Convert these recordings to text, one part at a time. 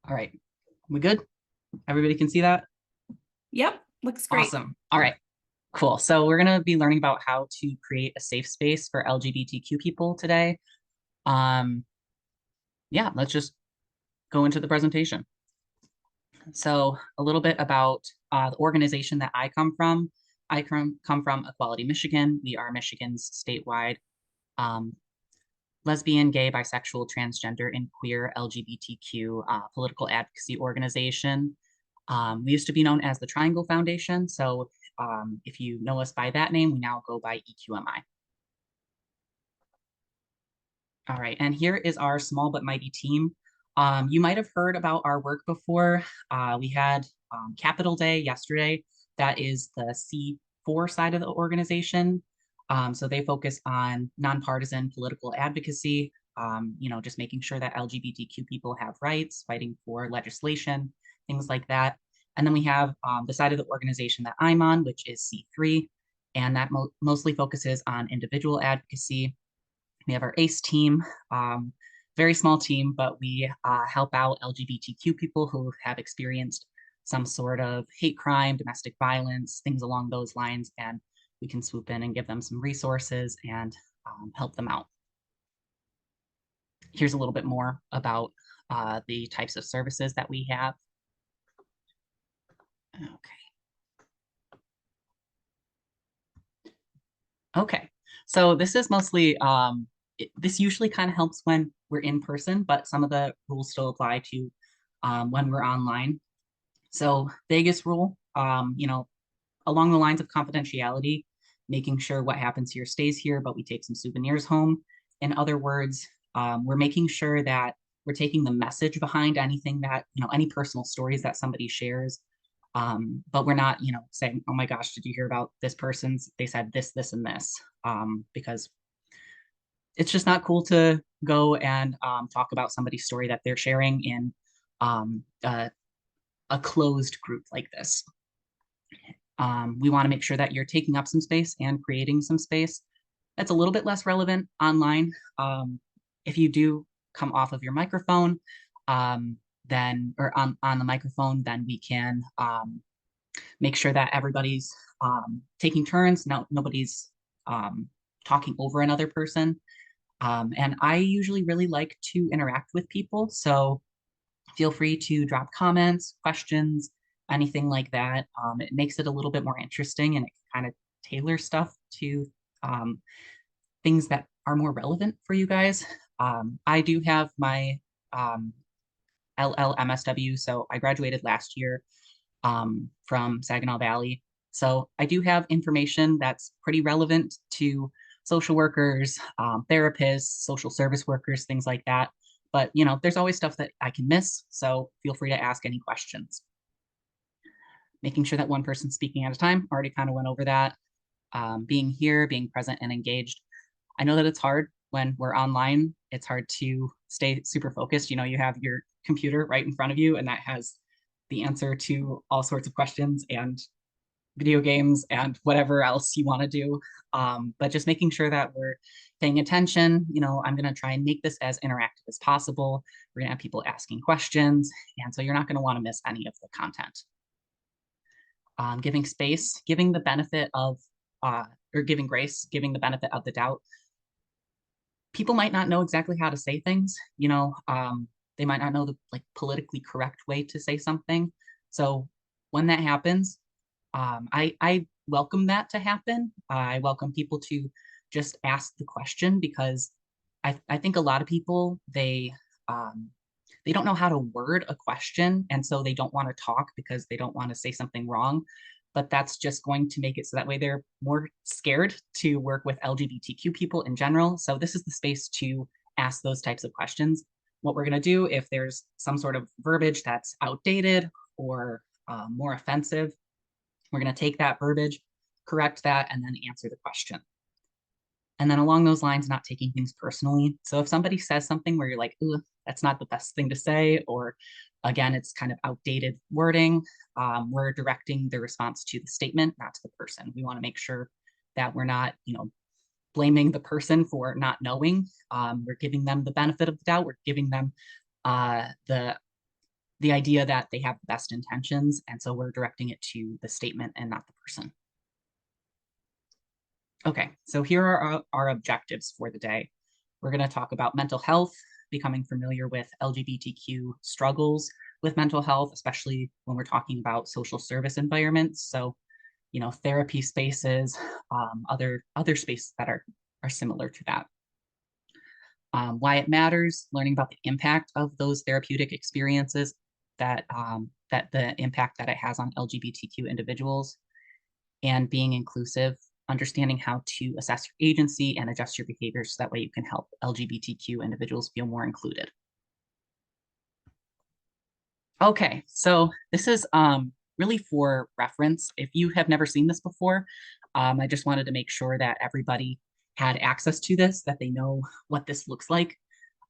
All right. We good? Everybody can see that? Yep, looks great. Awesome. All right. Cool. So we're going to be learning about how to create a safe space for LGBTQ people today. Um, yeah, let's just go into the presentation. So a little bit about the organization that I come from. I come from Equality Michigan. We are Michigan's statewide um, lesbian, gay, bisexual, transgender, and queer LGBTQ political advocacy organization. We used to be known as the Triangle Foundation. So if you know us by that name, we now go by EQMI. All right, and here is our small but mighty team. You might have heard about our work before. We had Capital Day yesterday. That is the C4 side of the organization. So they focus on nonpartisan political advocacy, just making sure that LGBTQ people have rights, fighting for legislation, things like that. And then we have the side of the organization that I'm on, which is C3, and that mostly focuses on individual advocacy. We have our ACE team, very small team, but we help out LGBTQ people who have experienced some sort of hate crime, domestic violence, things along those lines, and we can swoop in and give them some resources and help them out. Here's a little bit more about the types of services that we have. Okay, so this is mostly this usually kind of helps when we're in person, but some of the rules still apply to when we're online. So Vegas rule, along the lines of confidentiality, making sure what happens here stays here, but we take some souvenirs home. In other words, we're making sure that we're taking the message behind anything that, any personal stories that somebody shares. But we're not, saying, oh my gosh, did you hear about this person's, they said this, this, and this, because it's just not cool to go and talk about somebody's story that they're sharing in um, a closed group like this. We want to make sure that you're taking up some space and creating some space. That's a little bit less relevant online. If you do come off of your microphone, then, or on the microphone, then we can make sure that everybody's taking turns. No, nobody's talking over another person. And I usually really like to interact with people. So feel free to drop comments, questions, anything like that. It makes it a little bit more interesting and it can kind of tailor stuff to things that are more relevant for you guys. I do have my LLMSW, so I graduated last year from Saginaw Valley. So I do have information that's pretty relevant to social workers, therapists, social service workers, things like that. But there's always stuff that I can miss, so feel free to ask any questions. Making sure that one person's speaking at a time, already kind of went over that. Being here, being present and engaged. I know that it's hard when we're online. It's hard to stay super focused. You have your computer right in front of you, and that has the answer to all sorts of questions and video games and whatever else you want to do. But just making sure that we're paying attention. I'm going to try and make this as interactive as possible. We're going to have people asking questions. And so you're not going to want to miss any of the content. Giving space, giving the benefit of, or giving grace, giving the benefit of the doubt. People might not know exactly how to say things. They might not know the politically correct way to say something. So when that happens, I welcome that to happen. I welcome people to just ask the question because I think a lot of people, they don't know how to word a question. And so they don't want to talk because they don't want to say something wrong. But that's just going to make it so that way they're more scared to work with LGBTQ people in general. So this is the space to ask those types of questions. What we're going to do if there's some sort of verbiage that's outdated or more offensive, we're going to take that verbiage, correct that, and then answer the question. And then along those lines, not taking things personally. So if somebody says something where you're like, ooh, that's not the best thing to say, or again, it's kind of outdated wording, we're directing the response to the statement, not to the person. We want to make sure that we're not, blaming the person for not knowing. We're giving them the benefit of the doubt. We're giving them the the idea that they have the best intentions, and so we're directing it to the statement and not the person. Okay, so here are our objectives for the day. We're going to talk about mental health, becoming familiar with LGBTQ struggles with mental health, especially when we're talking about social service environments. So, therapy spaces, other spaces that are similar to that. Why it matters, learning about the impact of those therapeutic experiences, that the impact that it has on LGBTQ individuals, and being inclusive, understanding how to assess your agency and adjust your behaviors so that way you can help LGBTQ individuals feel more included. Okay, so this is really for reference. If you have never seen this before, I just wanted to make sure that everybody had access to this, that they know what this looks like.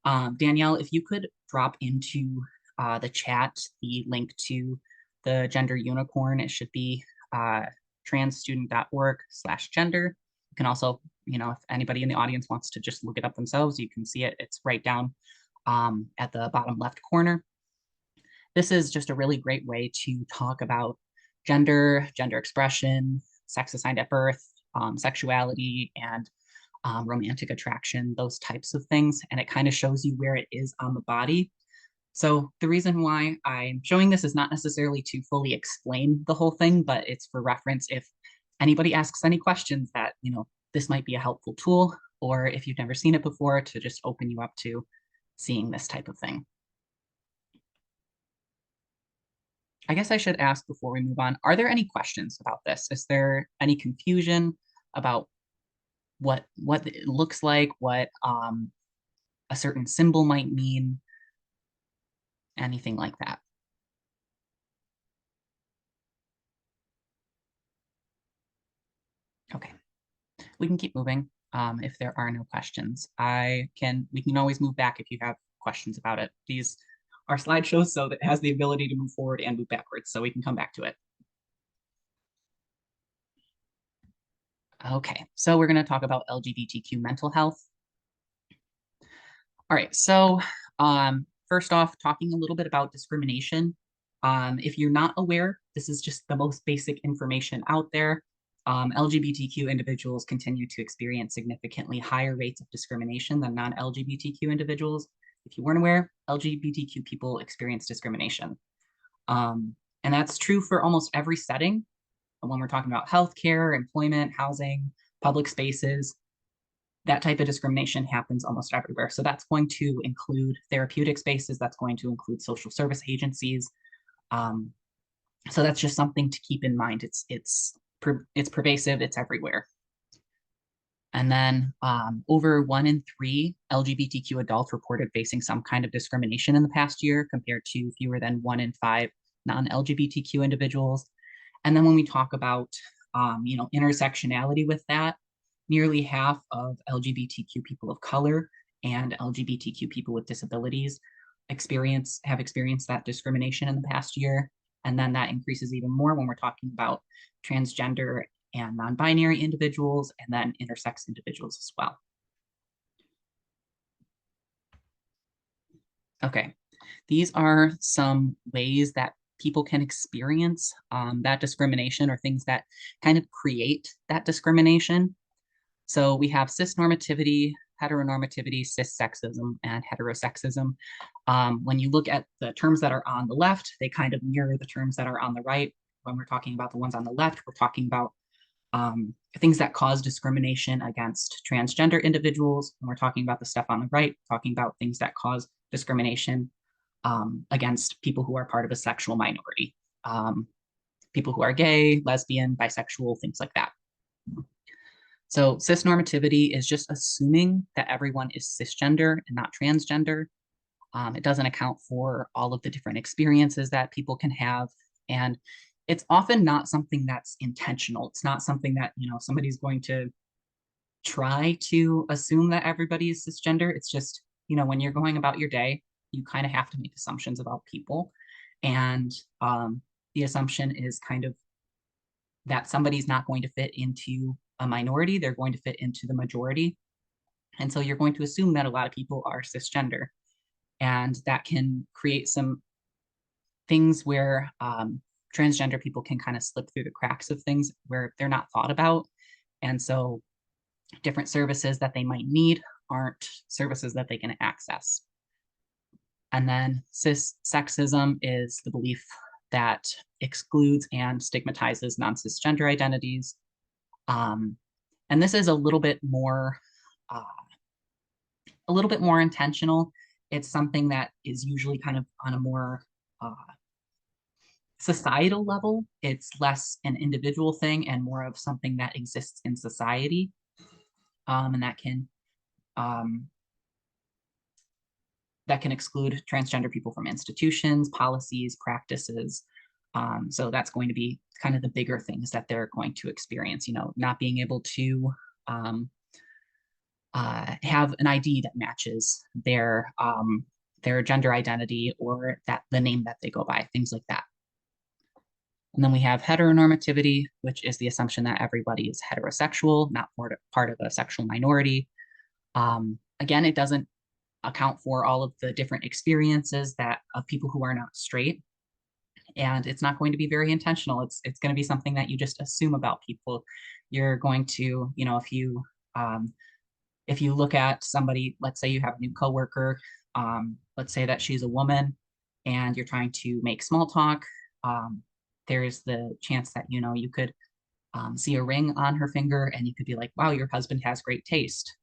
Danielle, if you could drop into the chat the link to the gender unicorn, it should be transstudent.org/gender. You can also, if anybody in the audience wants to just look it up themselves, you can see it. It's right down at the bottom left corner. This is just a really great way to talk about gender expression, sex assigned at birth, sexuality, and romantic attraction, those types of things. And it kind of shows you where it is on the body. So the reason why I'm showing this is not necessarily to fully explain the whole thing, but it's for reference if anybody asks any questions that, this might be a helpful tool, or if you've never seen it before, to just open you up to seeing this type of thing. I guess I should ask before we move on, are there any questions about this? Is there any confusion about what it looks like, what a certain symbol might mean, anything like that? Okay, we can keep moving if there are no questions. We can always move back if you have questions about it. These are slideshows, so that it has the ability to move forward and move backwards, so we can come back to it. Okay, so we're going to talk about LGBTQ mental health. All right, so first off, talking a little bit about discrimination. If you're not aware, this is just the most basic information out there. LGBTQ individuals continue to experience significantly higher rates of discrimination than non-LGBTQ individuals. If you weren't aware, LGBTQ people experience discrimination. And that's true for almost every setting. When we're talking about healthcare, employment, housing, public spaces, that type of discrimination happens almost everywhere. So that's going to include therapeutic spaces, that's going to include social service agencies. So that's just something to keep in mind. It's pervasive, it's everywhere. And then over 1 in 3 LGBTQ adults reported facing some kind of discrimination in the past year, compared to fewer than 1 in 5 non-LGBTQ individuals. And then when we talk about intersectionality with that, nearly half of LGBTQ people of color and LGBTQ people with disabilities have experienced that discrimination in the past year. And then that increases even more when we're talking about transgender and non-binary individuals, and then intersex individuals as well. Okay, these are some ways that people can experience that discrimination, or things that kind of create that discrimination. So we have cisnormativity, heteronormativity, cissexism, and heterosexism. When you look at the terms that are on the left, they kind of mirror the terms that are on the right. When we're talking about the ones on the left, we're talking about things that cause discrimination against transgender individuals. When we're talking about the stuff on the right, talking about things that cause discrimination against people who are part of a sexual minority, people who are gay, lesbian, bisexual, things like that. So cisnormativity is just assuming that everyone is cisgender and not transgender. It doesn't account for all of the different experiences that people can have. And it's often not something that's intentional. It's not something that, somebody's going to try to assume that everybody is cisgender. It's just, when you're going about your day, you kind of have to make assumptions about people. And the assumption is kind of that somebody's not going to fit into a minority, they're going to fit into the majority. And so you're going to assume that a lot of people are cisgender. And that can create some things where transgender people can kind of slip through the cracks of things where they're not thought about. And so different services that they might need aren't services that they can access. And then cis sexism is the belief that excludes and stigmatizes non-cisgender identities. And this is uh, a little bit more intentional. It's something that is usually kind of on a more societal level. It's less an individual thing and more of something that exists in society, and um, that can exclude transgender people from institutions, policies, practices. So that's going to be kind of the bigger things that they're going to experience, not being able to have an ID that matches their gender identity or that the name that they go by, things like that. And then we have heteronormativity, which is the assumption that everybody is heterosexual, not part of a sexual minority. Again, it doesn't account for all of the different experiences that of people who are not straight. And it's not going to be very intentional. It's going to be something that you just assume about people. You're going to, if you look at somebody, let's say you have a new coworker, let's say that she's a woman, and you're trying to make small talk. There's the chance that you could see a ring on her finger, and you could be like, "Wow, your husband has great taste."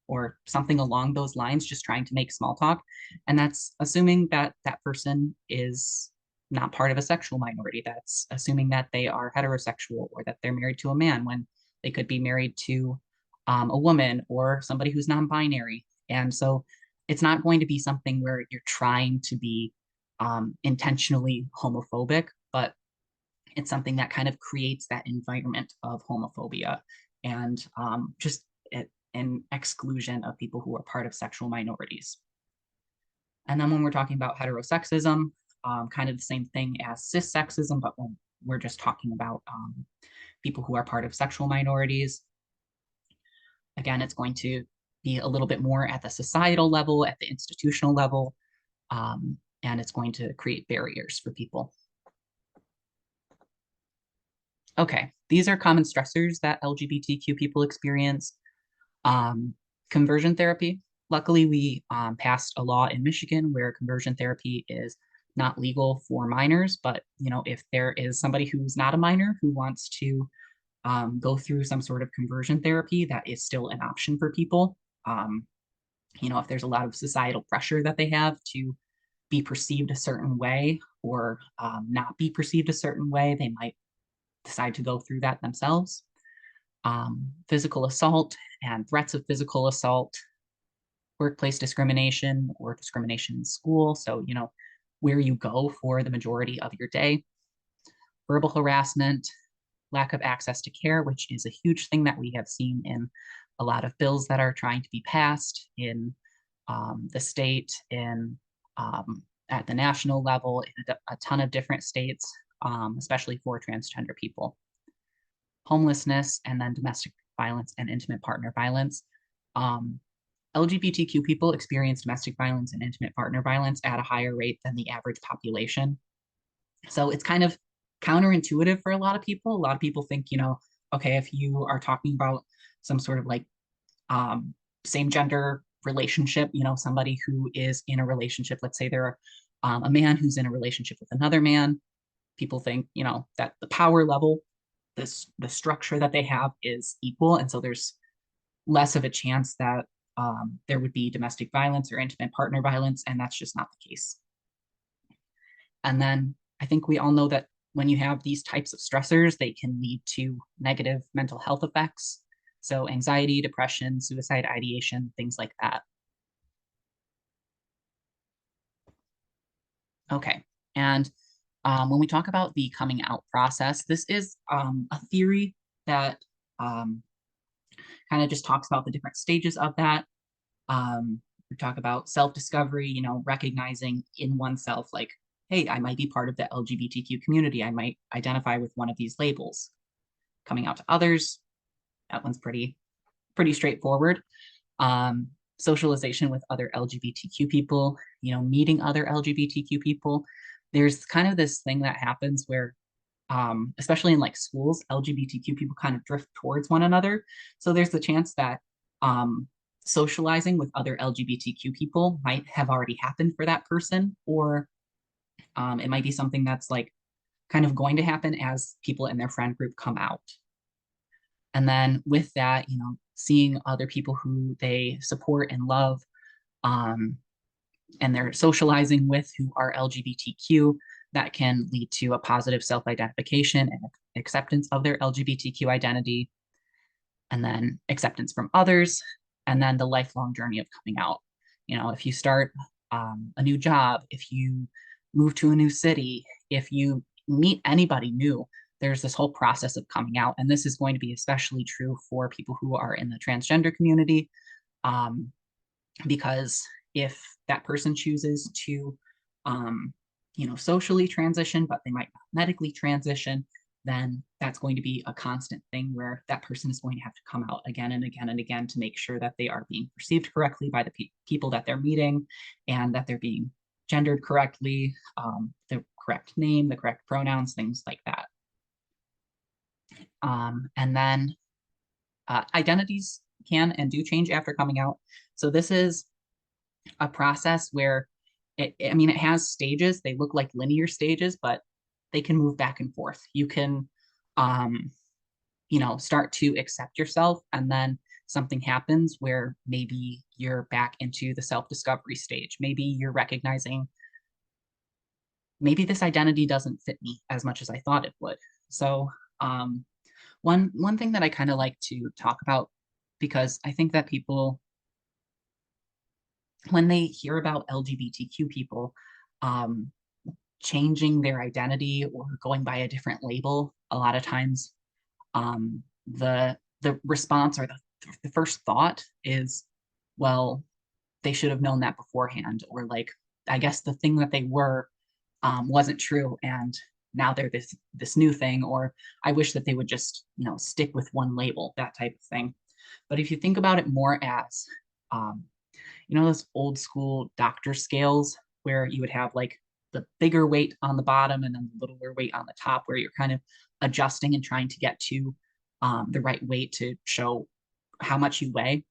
Or something along those lines, just trying to make small talk. And that's assuming that that person is not part of a sexual minority. That's assuming that they are heterosexual or that they're married to a man when they could be married to a woman or somebody who's non-binary. And so it's not going to be something where you're trying to be intentionally homophobic, but it's something that kind of creates that environment of homophobia and just an exclusion of people who are part of sexual minorities. And then when we're talking about heterosexism, kind of the same thing as cissexism, but when we're just talking about people who are part of sexual minorities. Again, it's going to be a little bit more at the societal level, at the institutional level, and it's going to create barriers for people. Okay, these are common stressors that LGBTQ people experience. Conversion therapy. Luckily, we passed a law in Michigan where conversion therapy is not legal for minors, but if there is somebody who's not a minor who wants to go through some sort of conversion therapy, that is still an option for people. If there's a lot of societal pressure that they have to be perceived a certain way or not be perceived a certain way, they might decide to go through that themselves. Physical assault and threats of physical assault, workplace discrimination or discrimination in school. So, where you go for the majority of your day. Verbal harassment, lack of access to care, which is a huge thing that we have seen in a lot of bills that are trying to be passed in the state, at the national level, in a ton of different states, especially for transgender people. Homelessness, and then domestic violence and intimate partner violence. LGBTQ people experience domestic violence and intimate partner violence at a higher rate than the average population. So it's kind of counterintuitive for a lot of people. A lot of people think, okay, if you are talking about some sort of like same gender relationship, somebody who is in a relationship, let's say they're a man who's in a relationship with another man, people think, that the power level, the structure that they have is equal. And so there's less of a chance that there would be domestic violence or intimate partner violence, and that's just not the case. And then I think we all know that when you have these types of stressors, they can lead to negative mental health effects. So anxiety, depression, suicide ideation, things like that. Okay, and when we talk about the coming out process, this is a theory that kind of just talks about the different stages of that. We talk about self-discovery, recognizing in oneself, like, hey, I might be part of the LGBTQ community. I might identify with one of these labels. Coming out to others, that one's pretty straightforward. Socialization with other LGBTQ people, meeting other LGBTQ people. there's kind of this thing that happens where especially in like schools, LGBTQ people kind of drift towards one another. So there's the chance that socializing with other LGBTQ people might have already happened for that person, or it might be something that's like kind of going to happen as people in their friend group come out. And then with that, seeing other people who they support and love, um, and they're socializing with who are LGBTQ, that can lead to a positive self identification and acceptance of their LGBTQ identity, and then acceptance from others, and then the lifelong journey of coming out. If you start a new job, if you move to a new city, if you meet anybody new, there's this whole process of coming out. And this is going to be especially true for people who are in the transgender community, because if that person chooses to, socially transition, but they might not medically transition, then that's going to be a constant thing where that person is going to have to come out again and again and again to make sure that they are being perceived correctly by the people that they're meeting, and that they're being gendered correctly, the correct name, the correct pronouns, things like that. And then identities can and do change after coming out. So this is a process where it has stages. They look like linear stages, but they can move back and forth. You can, start to accept yourself, and then something happens where maybe you're back into the self-discovery stage. Maybe you're recognizing, maybe this identity doesn't fit me as much as I thought it would. So one thing that I kind of like to talk about, because I think that people, when they hear about LGBTQ people changing their identity or going by a different label, a lot of times the response or the first thought is, well, they should have known that beforehand, or like, I guess the thing that they were wasn't true, and now they're this new thing, or I wish that they would just stick with one label, that type of thing. But if you think about it more as those old school doctor scales where you would have like the bigger weight on the bottom and then the littler weight on the top, where you're kind of adjusting and trying to get to the right weight to show how much you weigh.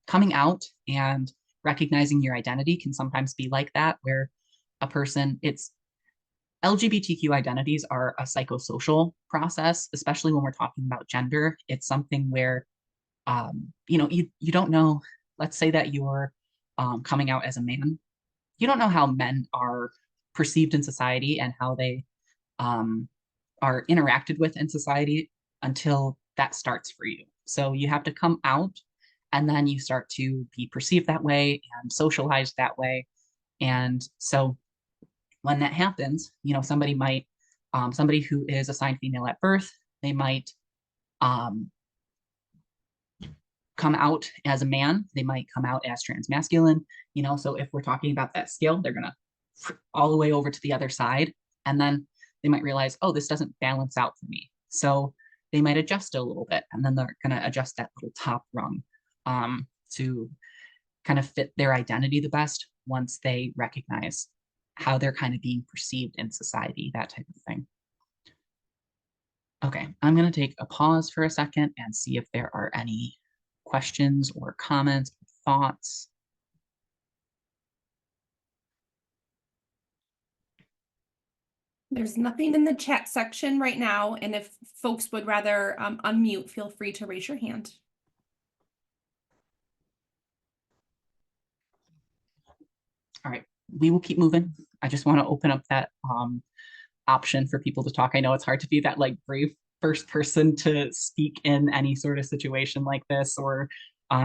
Coming out and recognizing your identity can sometimes be like that, where a person, it's LGBTQ identities are a psychosocial process, especially when we're talking about gender. It's something where you don't know. Let's say that you're coming out as a man. You don't know how men are perceived in society and how they um, are interacted with in society until that starts for you. So you have to come out, and then you start to be perceived that way and socialized that way. And so when that happens, somebody who is assigned female at birth, they might um, come out as a man, they might come out as transmasculine. So if we're talking about that scale, they're gonna all the way over to the other side, and then they might realize, oh, this doesn't balance out for me. So they might adjust it a little bit, and then they're gonna adjust that little top rung to kind of fit their identity the best once they recognize how they're kind of being perceived in society, that type of thing. Okay, I'm going to take a pause for a second and see if there are any questions or comments or thoughts. There's nothing in the chat section right now, and if folks would rather unmute, feel free to raise your hand. All right, we will keep moving. I just want to open up that option for people to talk. I know it's hard to be that like brave first person to speak in any sort of situation like this, or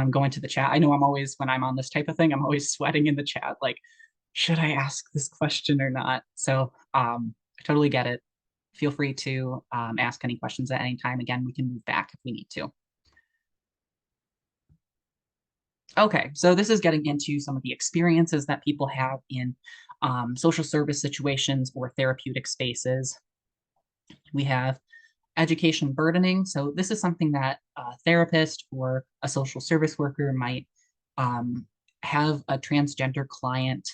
go into the chat. I know I'm always, when I'm on this type of thing, I'm always sweating in the chat, like, should I ask this question or not? So I totally get it. Feel free to ask any questions at any time. Again, we can move back if we need to. Okay, so this is getting into some of the experiences that people have in social service situations or therapeutic spaces. We have education burdening. So this is something that a therapist or a social service worker might have a transgender client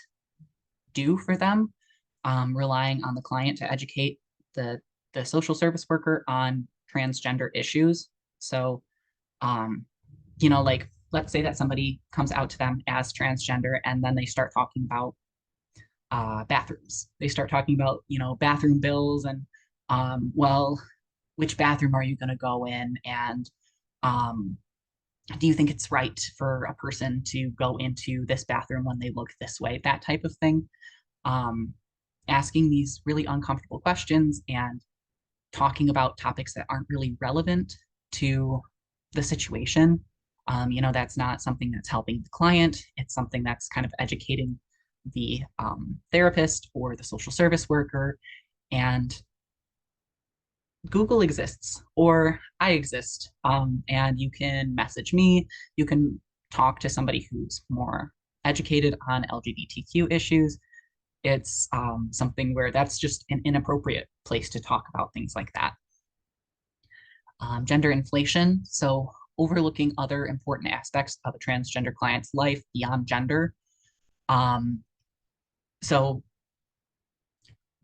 do for them. relying on the client to educate the social service worker on transgender issues. So, um, like let's say that somebody comes out to them as transgender and then they start talking about bathrooms. They start talking about, bathroom bills and, well, which bathroom are you going to go in? And um, do you think it's right for a person to go into this bathroom when they look this way? That type of thing. Um, Asking these really uncomfortable questions and talking about topics that aren't really relevant to the situation. That's not something that's helping the client. It's something that's kind of educating the therapist or the social service worker. And Google exists, or I exist, and you can message me. You can talk to somebody who's more educated on LGBTQ issues. It's something where that's just an inappropriate place to talk about things like that. Gender inflation, so overlooking other important aspects of a transgender client's life beyond gender. Um, so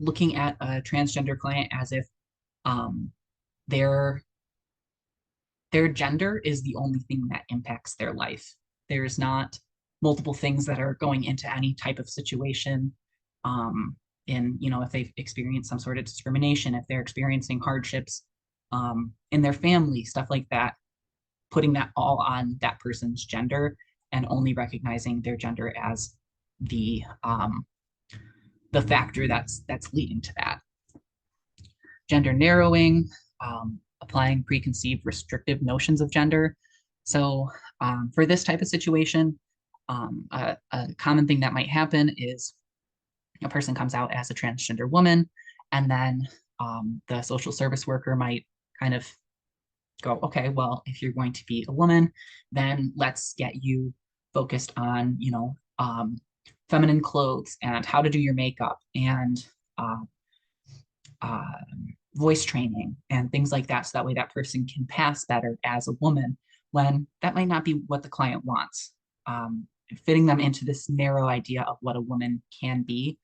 looking at a transgender client as if um, their gender is the only thing that impacts their life. There's not multiple things that are going into any type of situation. If they've experienced some sort of discrimination, if they're experiencing hardships in their family, stuff like that, putting that all on that person's gender and only recognizing their gender as the factor that's leading to that. Gender narrowing, applying preconceived restrictive notions of gender. So for this type of situation, a common thing that might happen is a person comes out as a transgender woman, and then the social service worker might kind of go, okay, well, if you're going to be a woman, then let's get you focused on, feminine clothes and how to do your makeup and uh, uh, voice training and things like that. So that way that person can pass better as a woman when that might not be what the client wants. Fitting them into this narrow idea of what a woman can be,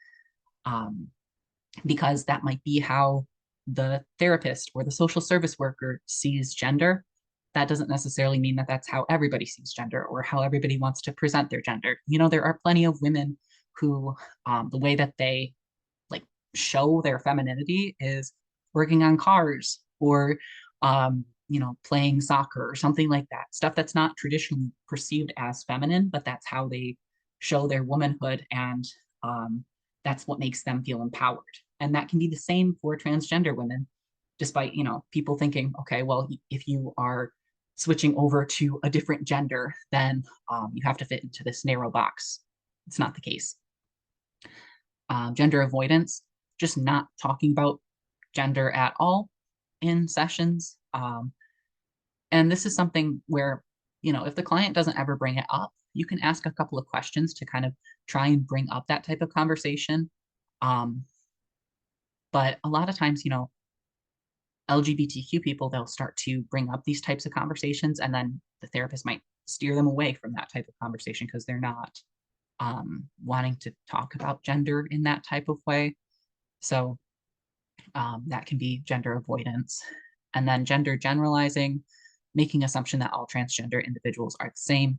because that might be how the therapist or the social service worker sees gender. That doesn't necessarily mean that that's how everybody sees gender or how everybody wants to present their gender. There are plenty of women who, the way that they like show their femininity is working on cars or playing soccer or something like that, stuff that's not traditionally perceived as feminine, but that's how they show their womanhood, and that's what makes them feel empowered. And that can be the same for transgender women, despite people thinking, okay, well, if you are switching over to a different gender, then you have to fit into this narrow box. It's not the case. Gender avoidance, just not talking about gender at all in sessions. And this is something where, if the client doesn't ever bring it up, you can ask a couple of questions to kind of try and bring up that type of conversation. But a lot of times, LGBTQ people, they'll start to bring up these types of conversations, and then the therapist might steer them away from that type of conversation because they're not wanting to talk about gender in that type of way. So that can be gender avoidance. And then gender generalizing, making assumption that all transgender individuals are the same.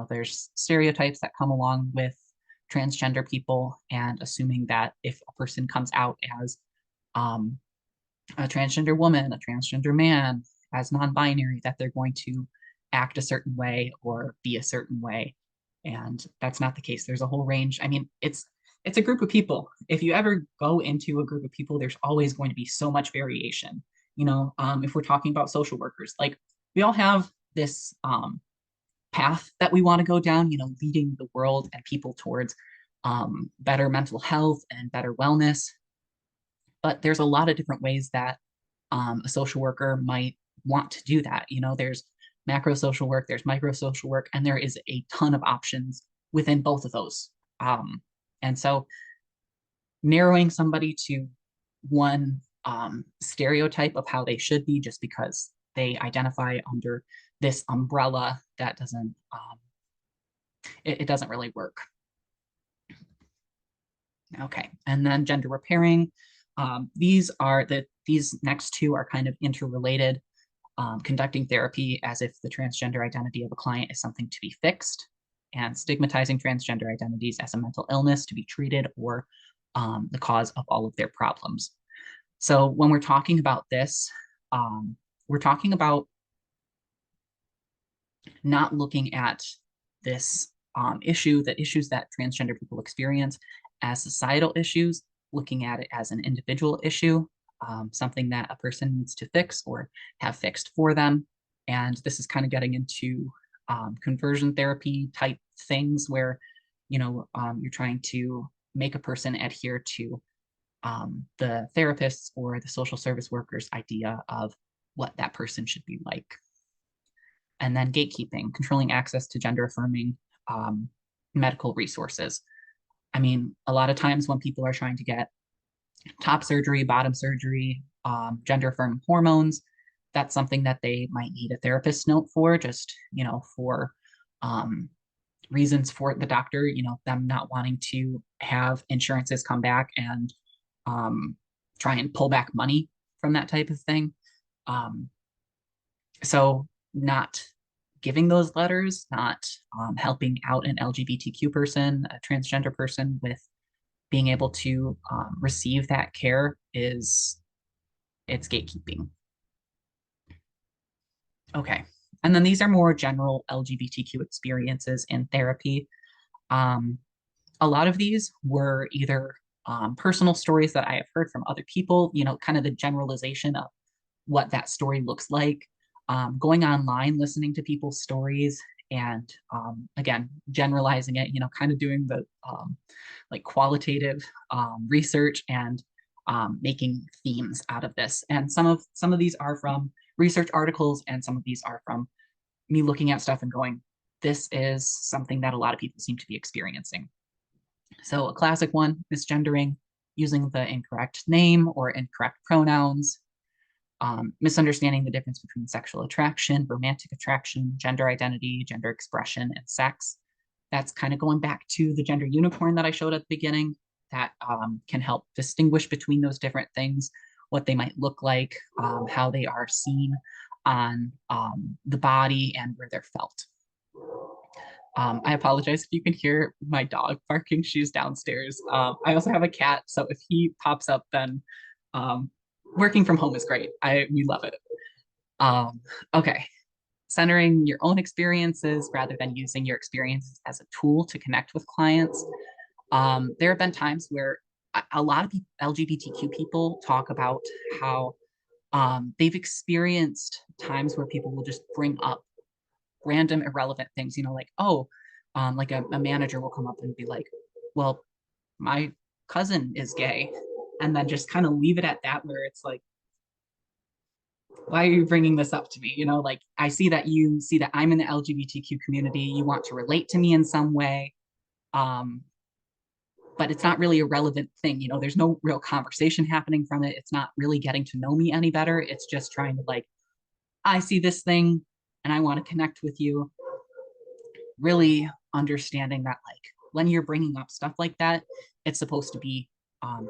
There's stereotypes that come along with transgender people, and assuming that if a person comes out as a transgender woman, a transgender man, as non-binary, that they're going to act a certain way or be a certain way. And that's not the case. There's a whole range. I mean, it's a group of people. If you ever go into a group of people, there's always going to be so much variation. If we're talking about social workers, like we all have this path that we want to go down, leading the world and people towards better mental health and better wellness. But there's a lot of different ways that a social worker might want to do that. There's macro social work, there's micro social work, and there is a ton of options within both of those. And so narrowing somebody to one stereotype of how they should be just because they identify under this umbrella, that doesn't it doesn't really work. Okay, and then gender repairing. These next two are kind of interrelated. Conducting therapy as if the transgender identity of a client is something to be fixed, and stigmatizing transgender identities as a mental illness to be treated or the cause of all of their problems. So when we're talking about this, we're talking about not looking at this the issues that transgender people experience as societal issues, looking at it as an individual issue, something that a person needs to fix or have fixed for them. And this is kind of getting into conversion therapy type things where, you're trying to make a person adhere to the therapist's or the social service worker's idea of what that person should be like. And then gatekeeping, controlling access to gender affirming medical resources. I mean, a lot of times when people are trying to get top surgery, bottom surgery, gender affirming hormones, that's something that they might need a therapist note for, just, for reasons for the doctor, them not wanting to have insurances come back and try and pull back money from that type of thing. So not giving those letters, not helping out an LGBTQ person, a transgender person with being able to receive that care it's gatekeeping. Okay. And then these are more general LGBTQ experiences in therapy. Um, a lot of these were either personal stories that I have heard from other people, kind of the generalization of what that story looks like, going online, listening to people's stories, and again, generalizing it, kind of doing the like qualitative research and making themes out of this. And some of these are from research articles, and some of these are from me looking at stuff and going, this is something that a lot of people seem to be experiencing. So a classic one, misgendering, using the incorrect name or incorrect pronouns, misunderstanding the difference between sexual attraction, romantic attraction, gender identity, gender expression, and sex. That's kind of going back to the gender unicorn that I showed at the beginning. That can help distinguish between those different things, what they might look like, how they are seen on the body, and where they're felt. I apologize if you can hear my dog barking. She's downstairs. I also have a cat, so if he pops up, then working from home is great. We love it. Okay, centering your own experiences rather than using your experiences as a tool to connect with clients. There have been times where a lot of LGBTQ people talk about how they've experienced times where people will just bring up random irrelevant things, like, oh, like a manager will come up and be like, well, my cousin is gay, and then just kind of leave it at that, where it's like, why are you bringing this up to me? Like, I see that you see that I'm in the LGBTQ community, you want to relate to me in some way, but it's not really a relevant thing. There's no real conversation happening from it. It's not really getting to know me any better. It's just trying to, like, I see this thing and I want to connect with you. Really understanding that, like, when you're bringing up stuff like that, it's supposed to be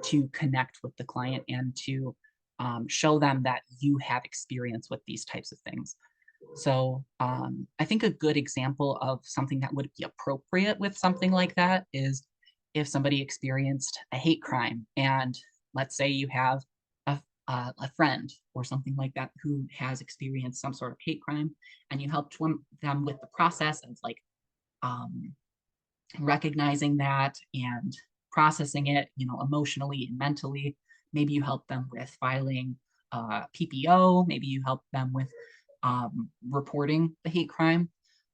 to connect with the client and to show them that you have experience with these types of things. So I think a good example of something that would be appropriate with something like that is if somebody experienced a hate crime, and let's say you have a friend or something like that who has experienced some sort of hate crime, and you helped them with the process of, like, recognizing that and processing it, emotionally and mentally. Maybe you help them with filing PPO. Maybe you help them with reporting the hate crime.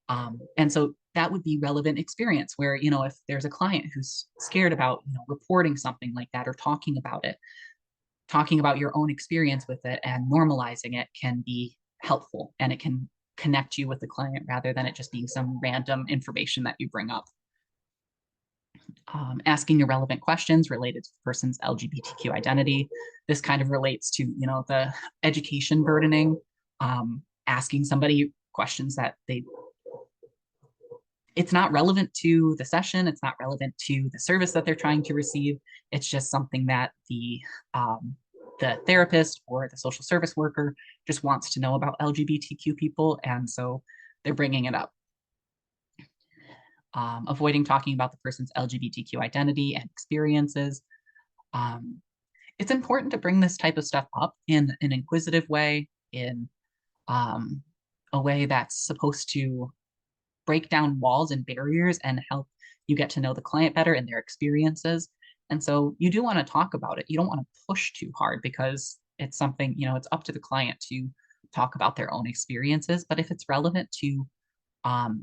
And so that would be relevant experience where, if there's a client who's scared about, reporting something like that or talking about it, talking about your own experience with it and normalizing it can be helpful, and it can connect you with the client rather than it just being some random information that you bring up. Asking irrelevant questions related to the person's LGBTQ identity. This kind of relates to, the education burdening, asking somebody questions that they it's not relevant to the session. It's not relevant to the service that they're trying to receive. It's just something that the therapist or the social service worker just wants to know about LGBTQ people, and so they're bringing it up. Avoiding talking about the person's LGBTQ identity and experiences. Um, it's important to bring this type of stuff up in an inquisitive way, in um, a way that's supposed to break down walls and barriers and help you get to know the client better and their experiences. And so you do want to talk about it. You don't want to push too hard because it's something, it's up to the client to talk about their own experiences. But if it's relevant to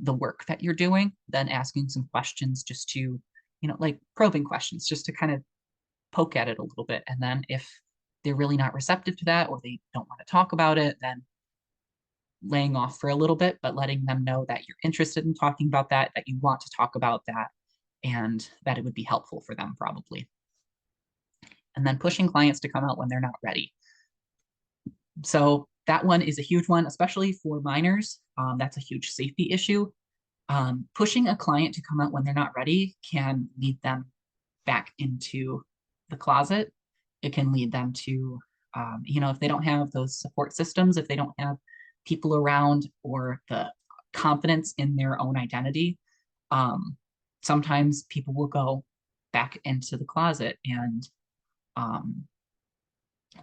the work that you're doing, then asking some questions just to, like probing questions, just to kind of poke at it a little bit. And then if they're really not receptive to that or they don't want to talk about it, then laying off for a little bit, but letting them know that you're interested in talking about that, that you want to talk about that, and that it would be helpful for them probably. And then pushing clients to come out when they're not ready. So that one is a huge one, especially for minors. That's a huge safety issue. Pushing a client to come out when they're not ready can lead them back into the closet. It can lead them to, if they don't have those support systems, if they don't have people around or the confidence in their own identity, sometimes people will go back into the closet and um,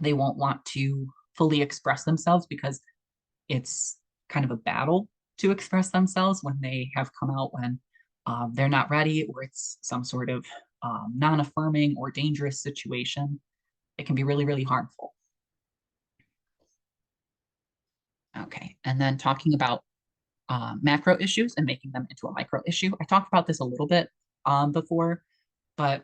they won't want to fully express themselves because it's kind of a battle to express themselves when they have come out when they're not ready or it's some sort of non-affirming or dangerous situation. It can be really, really harmful. Okay, and then talking about macro issues and making them into a micro issue. I talked about this a little bit before, but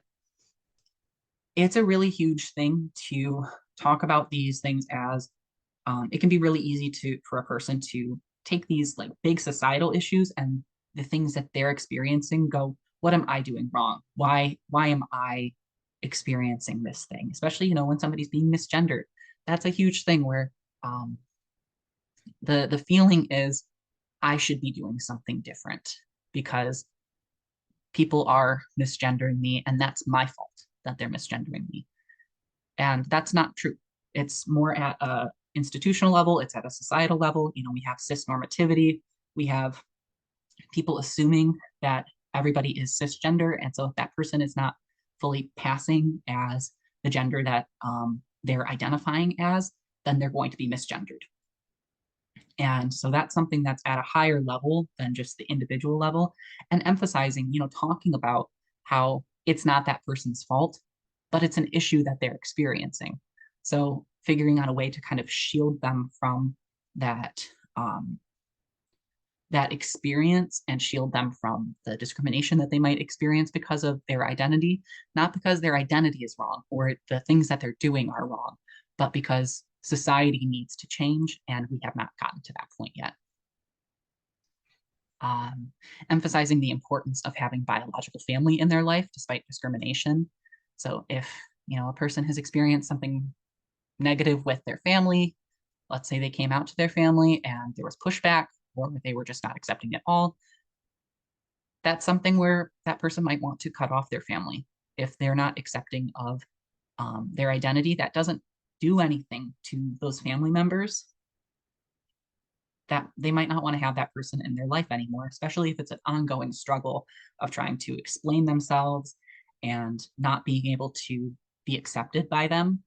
it's a really huge thing to talk about these things as it can be really easy for a person to take these like big societal issues and the things that they're experiencing, go, what am I doing wrong? Why am I experiencing this thing? Especially, when somebody's being misgendered. That's a huge thing where um, the feeling is I should be doing something different because people are misgendering me and that's my fault that they're misgendering me. And that's not true. It's more at a institutional level, it's at a societal level. We have cis normativity, we have people assuming that everybody is cisgender. And so if that person is not fully passing as the gender that they're identifying as, then they're going to be misgendered. And so that's something that's at a higher level than just the individual level, and emphasizing, talking about how it's not that person's fault, but it's an issue that they're experiencing. So figuring out a way to kind of shield them from that that experience and shield them from the discrimination that they might experience because of their identity, not because their identity is wrong or the things that they're doing are wrong, but because society needs to change and we have not gotten to that point yet. Emphasizing the importance of having biological family in their life despite discrimination. So if a person has experienced something negative with their family, let's say they came out to their family and there was pushback or they were just not accepting at all, that's something where that person might want to cut off their family. If they're not accepting of their identity, that doesn't do anything to those family members, that they might not want to have that person in their life anymore, especially if it's an ongoing struggle of trying to explain themselves and not being able to be accepted by them.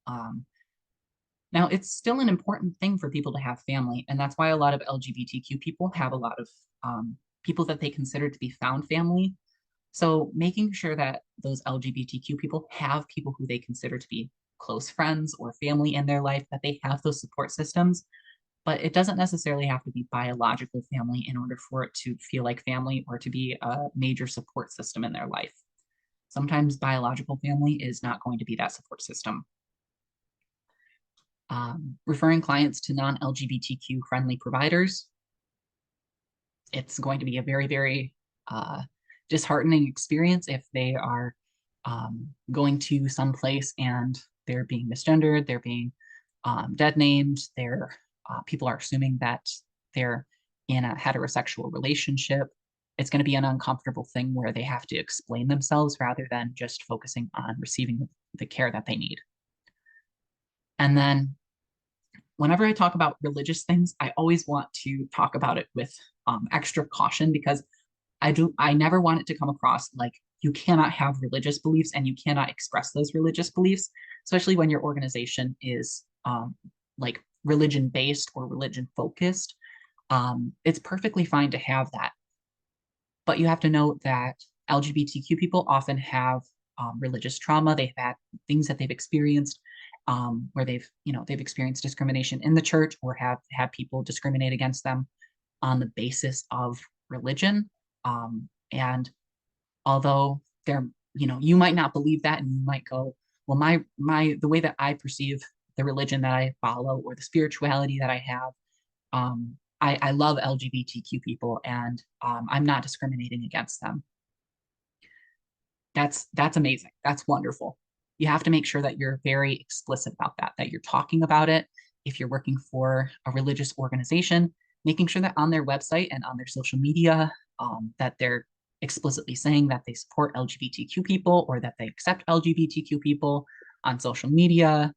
Now, it's still an important thing for people to have family, and that's why a lot of LGBTQ people have a lot of people that they consider to be found family. So making sure that those LGBTQ people have people who they consider to be close friends or family in their life, that they have those support systems, but it doesn't necessarily have to be biological family in order for it to feel like family or to be a major support system in their life. Sometimes biological family is not going to be that support system. Referring clients to non-LGBTQ friendly providers. It's going to be a very, very disheartening experience if they are going to some place and they're being misgendered, they're being dead named, people are assuming that they're in a heterosexual relationship. it's going to be an uncomfortable thing where they have to explain themselves rather than just focusing on receiving the care that they need. And then whenever I talk about religious things, I always want to talk about it with extra caution, because I never want it to come across like you cannot have religious beliefs and you cannot express those religious beliefs, especially when your organization is like religion based or religion focused. It's perfectly fine to have that, but you have to know that LGBTQ people often have religious trauma. They've had things that they've experienced where they've experienced discrimination in the church, or have had people discriminate against them on the basis of religion. And although they're, you might not believe that, and you might go, well, the way that I perceive the religion that I follow or the spirituality that I have, I love LGBTQ people, and I'm not discriminating against them. That's amazing. That's wonderful. You have to make sure that you're very explicit about that you're talking about it. If you're working for a religious organization, making sure that on their website and on their social media, that they're explicitly saying that they support LGBTQ people, or that they accept LGBTQ people on social media,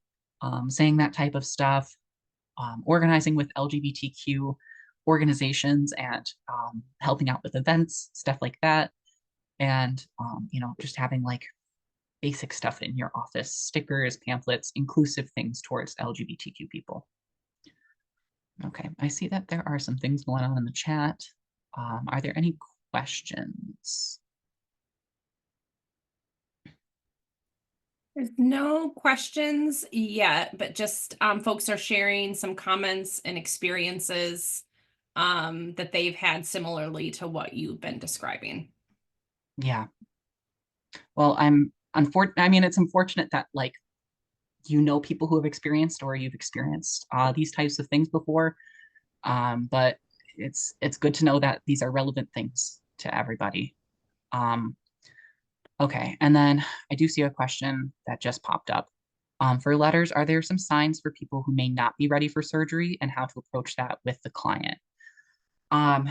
saying that type of stuff, organizing with LGBTQ organizations, and helping out with events, stuff like that. And, just having like basic stuff in your office, stickers, pamphlets, inclusive things towards LGBTQ people. Okay, I see that there are some things going on in the chat. Are there any questions? There's no questions yet, but just folks are sharing some comments and experiences that they've had similarly to what you've been describing. Yeah. Well, it's unfortunate that like people who have experienced, or you've experienced these types of things before. But it's good to know that these are relevant things to everybody. Okay, and then I do see a question that just popped up. For letters, are there some signs for people who may not be ready for surgery, and how to approach that with the client? Um,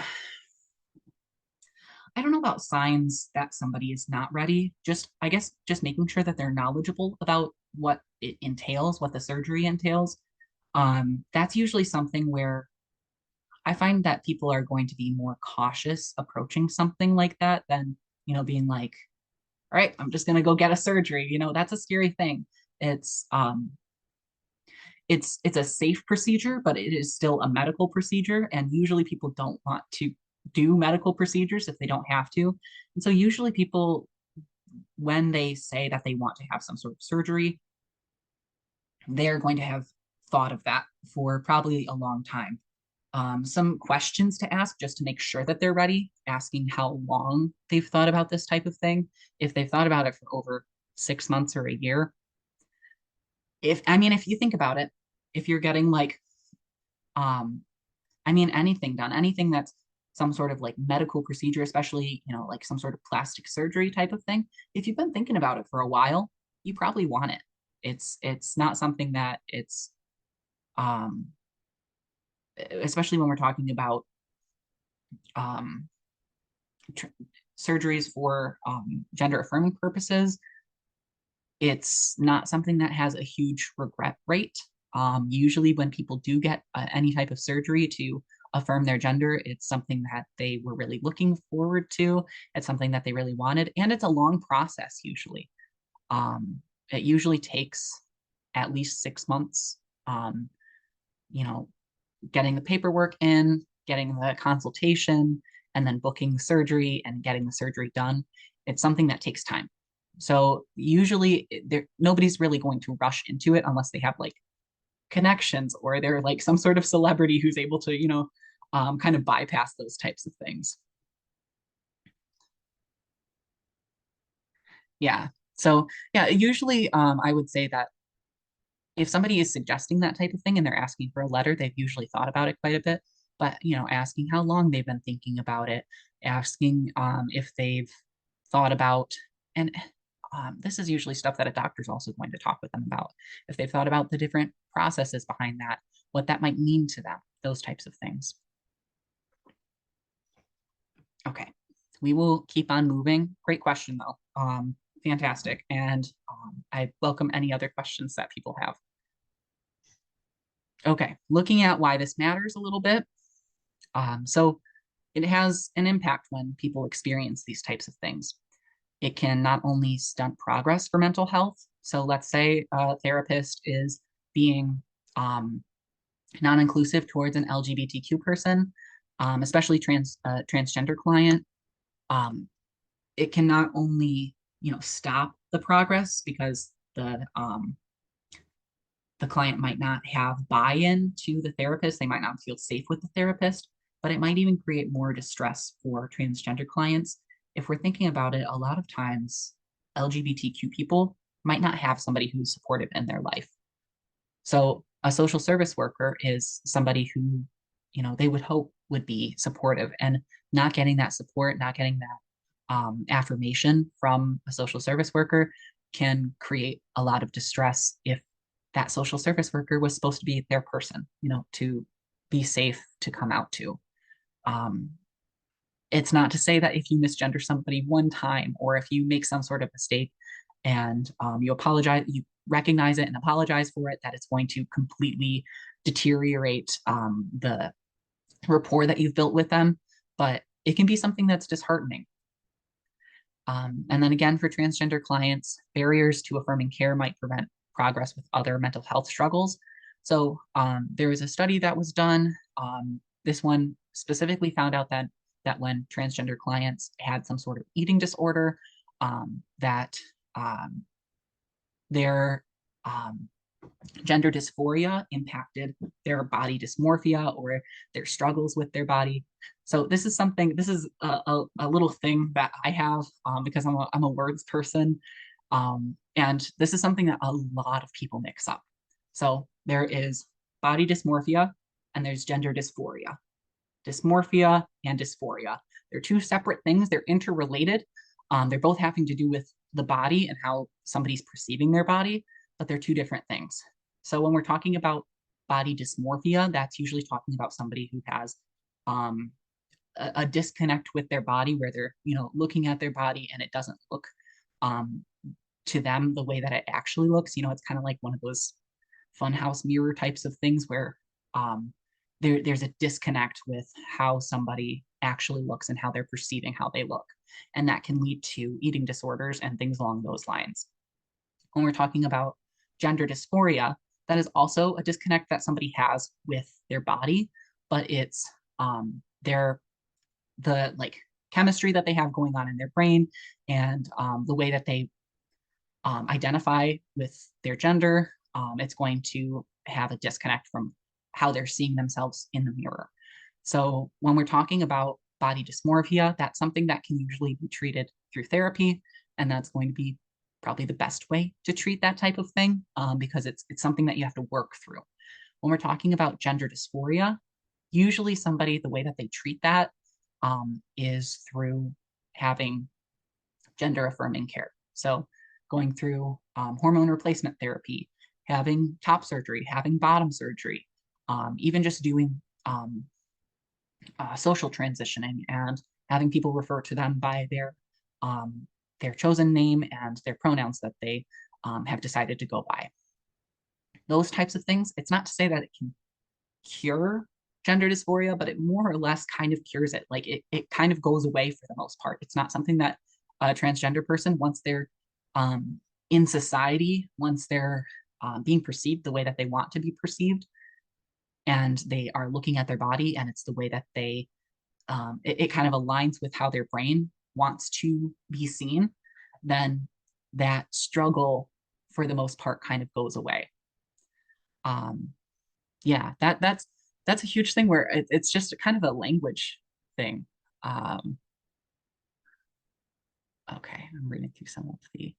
I don't know about signs that somebody is not ready. I guess, just making sure that they're knowledgeable about what it entails, what the surgery entails. That's usually something where I find that people are going to be more cautious approaching something like that than, being like, all right, I'm just going to go get a surgery. That's a scary thing. It's it's a safe procedure, but it is still a medical procedure, and usually people don't want to do medical procedures if they don't have to. And so usually people, when they say that they want to have some sort of surgery, they're going to have thought of that for probably a long time. Some questions to ask just to make sure that they're ready, asking how long they've thought about this type of thing. If they've thought about it for over 6 months or a year, if you think about it, if you're getting like, anything done, anything that's some sort of like medical procedure, especially, like some sort of plastic surgery type of thing, if you've been thinking about it for a while, you probably want it. It's not something that it's, um, especially when we're talking about um, surgeries for gender affirming purposes, it's not something that has a huge regret rate. Usually, when people do get any type of surgery to affirm their gender, it's something that they were really looking forward to. It's something that they really wanted, and it's a long process usually. It usually takes at least 6 months. Um, you know, Getting the paperwork in, getting the consultation, and then booking the surgery and getting the surgery done. It's something that takes time. So usually nobody's really going to rush into it unless they have like connections, or they're like some sort of celebrity who's able to, kind of bypass those types of things. Yeah. So yeah, usually I would say that if somebody is suggesting that type of thing and they're asking for a letter, they've usually thought about it quite a bit. But asking how long they've been thinking about it, asking if they've thought about, and this is usually stuff that a doctor's also going to talk with them about. If they've thought about the different processes behind that, what that might mean to them, those types of things. Okay. we will keep on moving. Great question though. Fantastic. And I welcome any other questions that people have. Okay, looking at why this matters a little bit. So it has an impact when people experience these types of things. It can not only stunt progress for mental health. So let's say a therapist is being non-inclusive towards an LGBTQ person, especially transgender client. It can not only stop the progress because the client might not have buy-in to the therapist, they might not feel safe with the therapist, but it might even create more distress for transgender clients. If we're thinking about it, a lot of times LGBTQ people might not have somebody who's supportive in their life. So a social service worker is somebody who, they would hope would be supportive, and not getting that support, not getting that affirmation from a social service worker can create a lot of distress if that social service worker was supposed to be their person, to be safe to come out to. Um, it's not to say that if you misgender somebody one time, or if you make some sort of mistake and you apologize, you recognize it and apologize for it, that it's going to completely deteriorate the rapport that you've built with them. But it can be something that's disheartening. And then again, for transgender clients, barriers to affirming care might prevent progress with other mental health struggles. So there was a study that was done. This one specifically found out that when transgender clients had some sort of eating disorder, that their gender dysphoria impacted their body dysmorphia or their struggles with their body. So this is a little thing that I have because I'm a words person. And this is something that a lot of people mix up. So there is body dysmorphia and there's gender dysphoria. Dysmorphia and dysphoria. They're two separate things. They're interrelated. They're both having to do with the body and how somebody's perceiving their body, but they're two different things. So when we're talking about body dysmorphia, that's usually talking about somebody who has a disconnect with their body, where they're looking at their body and it doesn't look to them the way that it actually looks. It's kind of like one of those funhouse mirror types of things where there's a disconnect with how somebody actually looks and how they're perceiving how they look. And that can lead to eating disorders and things along those lines. When we're talking about gender dysphoria, that is also a disconnect that somebody has with their body, but it's the like chemistry that they have going on in their brain, and the way that they identify with their gender. It's going to have a disconnect from how they're seeing themselves in the mirror. So when we're talking about body dysmorphia, that's something that can usually be treated through therapy, and that's going to be probably the best way to treat that type of thing, because it's something that you have to work through. When we're talking about gender dysphoria, usually the way that they treat that is through having gender affirming care. So going through hormone replacement therapy, having top surgery, having bottom surgery, even just doing social transitioning and having people refer to them by their chosen name and their pronouns that they have decided to go by. Those types of things, it's not to say that it can cure gender dysphoria, but it more or less kind of cures it. Like it kind of goes away for the most part. It's not something that a transgender person, once they're in society, once they're being perceived the way that they want to be perceived, and they are looking at their body and it's the way that it kind of aligns with how their brain wants to be seen, then that struggle for the most part kind of goes away. Yeah, that's a huge thing where it's just kind of a language thing. Okay, I'm reading through some of the.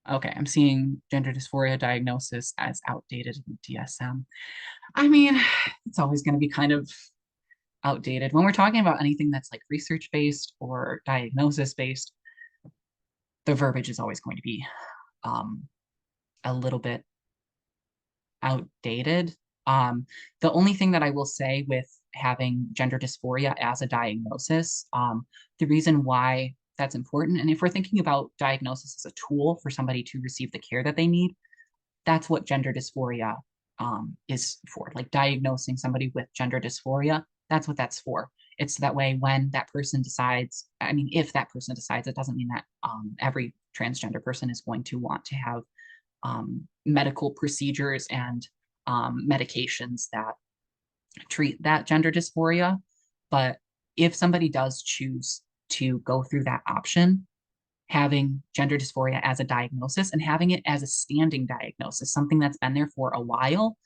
Okay, I'm seeing gender dysphoria diagnosis as outdated in DSM. I mean, it's always going to be kind of outdated when we're talking about anything that's like research based or diagnosis based. The verbiage is always going to be a little bit outdated. The only thing that I will say with having gender dysphoria as a diagnosis. The reason why that's important, and if we're thinking about diagnosis as a tool for somebody to receive the care that they need, that's what gender dysphoria is for. Like diagnosing somebody with gender dysphoria, that's what that's for. It's that way when that person decides, I mean, if that person decides, it doesn't mean that every transgender person is going to want to have medical procedures and medications that treat that gender dysphoria. But if somebody does choose to go through that option, having gender dysphoria as a diagnosis and having it as a standing diagnosis, something that's been there for a while,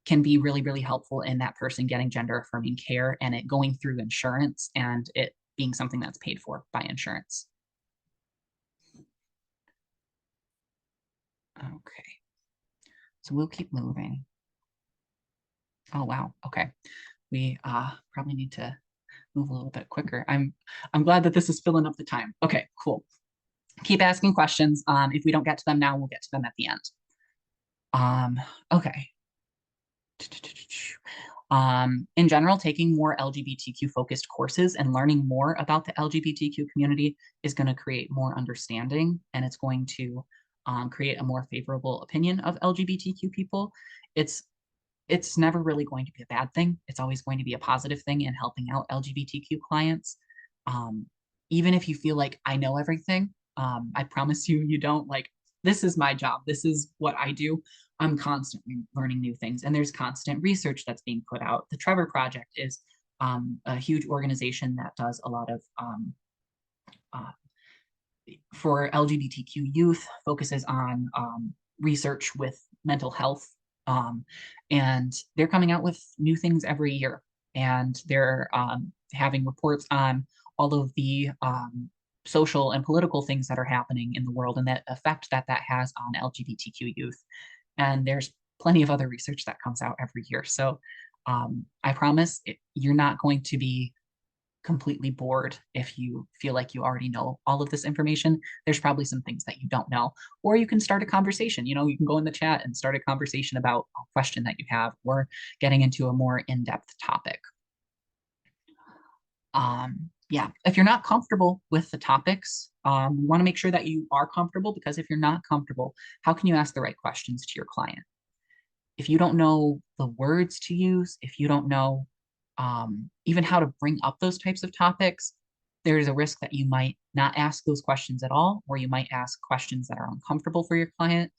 can be really, really helpful in that person getting gender affirming care and it going through insurance and it being something that's paid for by insurance. Okay. So we'll keep moving. Oh, wow. Okay. We probably need to move a little bit quicker. I'm glad that this is filling up the time. Okay, cool. Keep asking questions. If we don't get to them now, we'll get to them at the end. Okay. In general, taking more LGBTQ focused courses and learning more about the LGBTQ community is going to create more understanding and it's going to create a more favorable opinion of LGBTQ people. It's never really going to be a bad thing. It's always going to be a positive thing in helping out LGBTQ clients. Even if you feel like I know everything, I promise you, you don't. Like, this is my job. This is what I do. I'm constantly learning new things and there's constant research that's being put out. The Trevor Project is a huge organization that does a lot of uh, for LGBTQ youth, focuses on research with mental health. And they're coming out with new things every year. And they're having reports on all of the social and political things that are happening in the world and that effect that that has on LGBTQ youth. And there's plenty of other research that comes out every year. So I promise you're not going to be completely bored if you feel like you already know all of this information. There's probably some things that you don't know, or you can start a conversation. You know, you can go in the chat and start a conversation about a question that you have or getting into a more in-depth topic. Yeah, if you're not comfortable with the topics, you want to make sure that you are comfortable, because if you're not comfortable, how can you ask the right questions to your client? If you don't know the words to use, if you don't know even how to bring up those types of topics, there's a risk that you might not ask those questions at all, or you might ask questions that are uncomfortable for your client.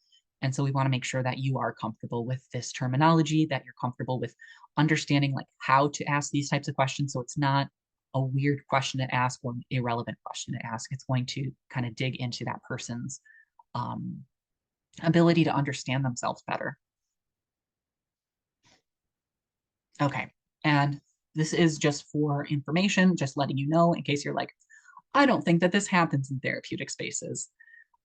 And so we want to make sure that you are comfortable with this terminology, that you're comfortable with understanding like how to ask these types of questions. So it's not a weird question to ask or an irrelevant question to ask. It's going to kind of dig into that person's ability to understand themselves better. Okay, and this is just for information, just letting you know in case you're like, I don't think that this happens in therapeutic spaces.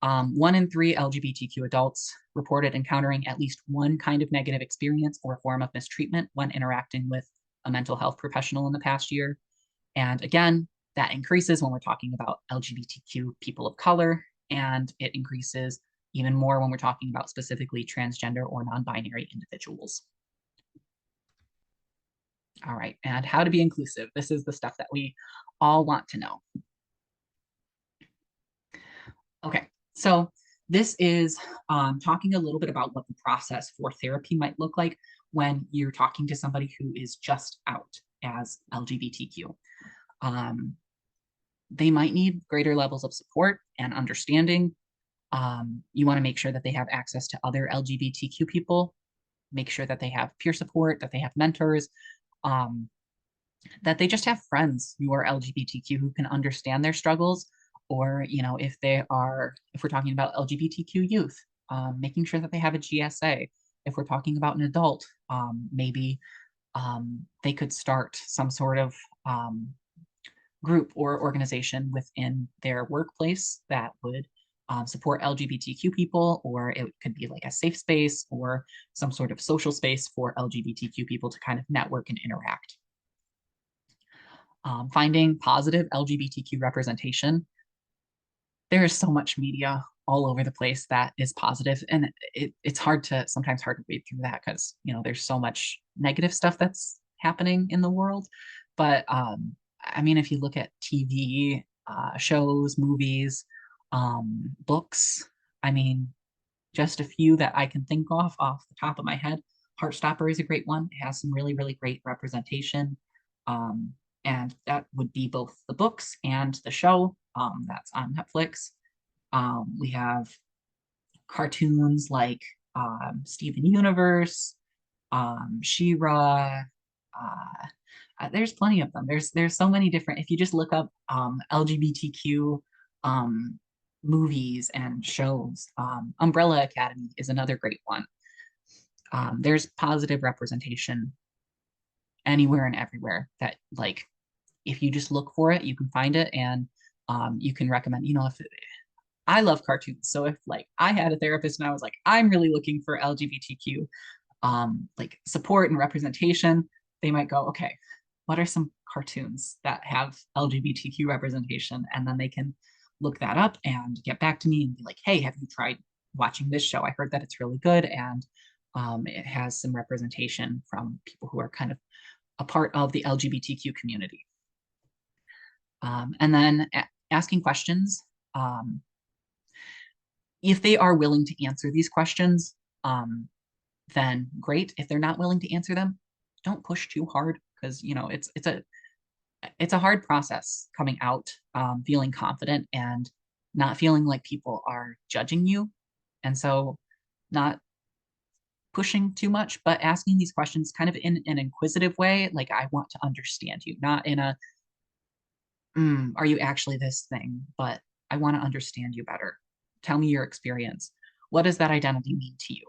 1 in 3 LGBTQ adults reported encountering at least one kind of negative experience or form of mistreatment when interacting with a mental health professional in the past year. And again, that increases when we're talking about LGBTQ people of color, and it increases even more when we're talking about specifically transgender or non-binary individuals. All right, and how to be inclusive. This is the stuff that we all want to know. Okay, so this is talking a little bit about what the process for therapy might look like when you're talking to somebody who is just out as LGBTQ. They might need greater levels of support and understanding. You want to make sure that they have access to other LGBTQ people, make sure that they have peer support, that they have mentors, that they just have friends who are LGBTQ who can understand their struggles, or, you know, if we're talking about LGBTQ youth, making sure that they have a GSA. If we're talking about an adult, maybe they could start some sort of group or organization within their workplace that would support LGBTQ people, or it could be like a safe space or some sort of social space for LGBTQ people to kind of network and interact. Finding positive LGBTQ representation. There is so much media all over the place that is positive, and it's sometimes hard to read through that because, you know, there's so much negative stuff that's happening in the world. But I mean, if you look at TV, shows, movies, books, I mean, just a few that I can think of off the top of my head. Heartstopper is a great one. It has some really, really great representation. Um, and that would be both the books and the show that's on Netflix. We have cartoons like Steven Universe, She-Ra. There's plenty of them. There's so many different. If you just look up LGBTQ um, movies and shows, Umbrella Academy is another great one. There's positive representation anywhere and everywhere that like if you just look for it, you can find it and you can recommend. You know, if I love cartoons, so if like I had a therapist and I was like, I'm really looking for LGBTQ like support and representation, they might go, okay, what are some cartoons that have LGBTQ representation? And then they can look that up and get back to me and be like, hey, have you tried watching this show? I heard that it's really good and it has some representation from people who are kind of a part of the LGBTQ community. And then asking questions. If they are willing to answer these questions, then great. If they're not willing to answer them, don't push too hard because you know it's a hard process coming out, feeling confident and not feeling like people are judging you, and so not pushing too much, but asking these questions kind of in an inquisitive way, like I want to understand you, not in a are you actually this thing, but I want to understand you better. Tell me your experience. What does that identity mean to you?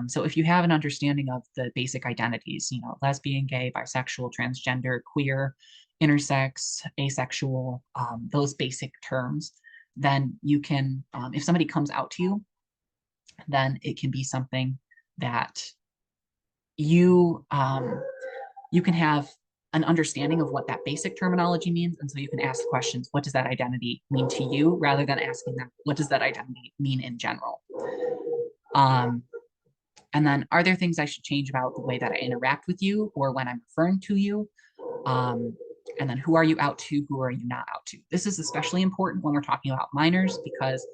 So if you have an understanding of the basic identities, you know, lesbian, gay, bisexual, transgender, queer, intersex, asexual, those basic terms, then you can, if somebody comes out to you, then it can be something that you you can have an understanding of what that basic terminology means. And so you can ask questions, what does that identity mean to you, rather than asking them, what does that identity mean in general? Um, and then are there things I should change about the way that I interact with you or when I'm referring to you? And then who are you out to? Who are you not out to? This is especially important when we're talking about minors because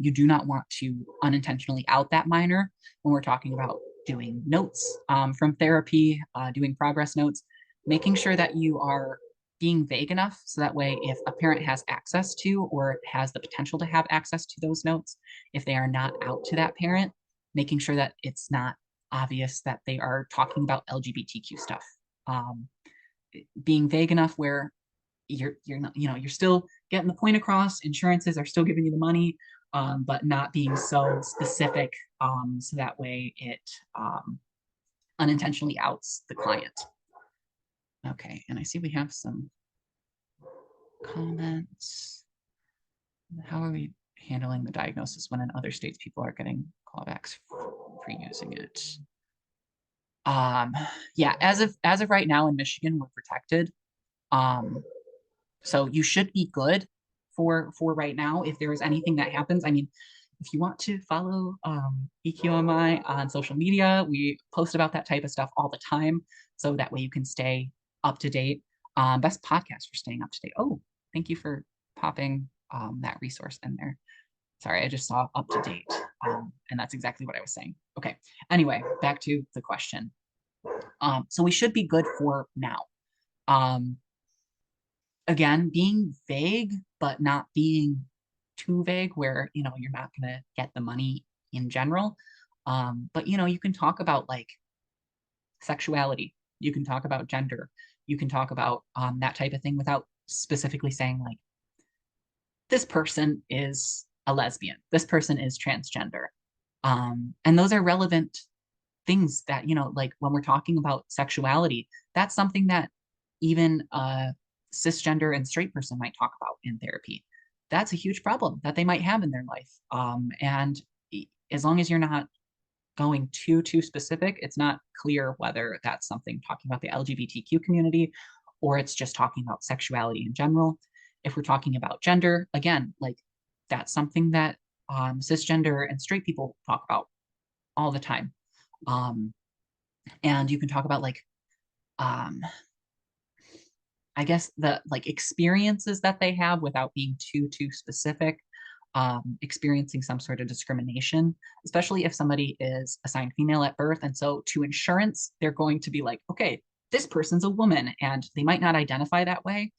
you do not want to unintentionally out that minor when we're talking about doing notes from therapy, doing progress notes, making sure that you are being vague enough so that way if a parent has access to or has the potential to have access to those notes, if they are not out to that parent, making sure that it's not obvious that they are talking about LGBTQ stuff. Being vague enough where you're not, you know, you're still getting the point across, insurances are still giving you the money, but not being so specific, so that way it unintentionally outs the client. Okay, and I see we have some comments. How are we handling the diagnosis when in other states people are getting callbacks for using it? Yeah, as of right now in Michigan, we're protected. So you should be good for right now. If there is anything that happens, I mean, if you want to follow EQMI on social media, we post about that type of stuff all the time. So that way you can stay up to date. Best podcast for staying up to date. Oh, thank you for popping that resource in there. Sorry, I just saw up to date. And that's exactly what I was saying. Okay, anyway, back to the question. So we should be good for now. Again, being vague, but not being too vague where, you know, you're not going to get the money in general. But, you know, you can talk about like sexuality, you can talk about gender, you can talk about that type of thing without specifically saying like, this person is a lesbian, this person is transgender. And those are relevant things that, you know, like when we're talking about sexuality, that's something that even a cisgender and straight person might talk about in therapy. That's a huge problem that they might have in their life. And as long as you're not going too specific, it's not clear whether that's something talking about the LGBTQ community or it's just talking about sexuality in general. If we're talking about gender, again, like that's something that cisgender and straight people talk about all the time. And you can talk about like I guess the like experiences that they have without being too specific, experiencing some sort of discrimination, especially if somebody is assigned female at birth. And so to insurance, they're going to be like, okay, this person's a woman, and they might not identify that way,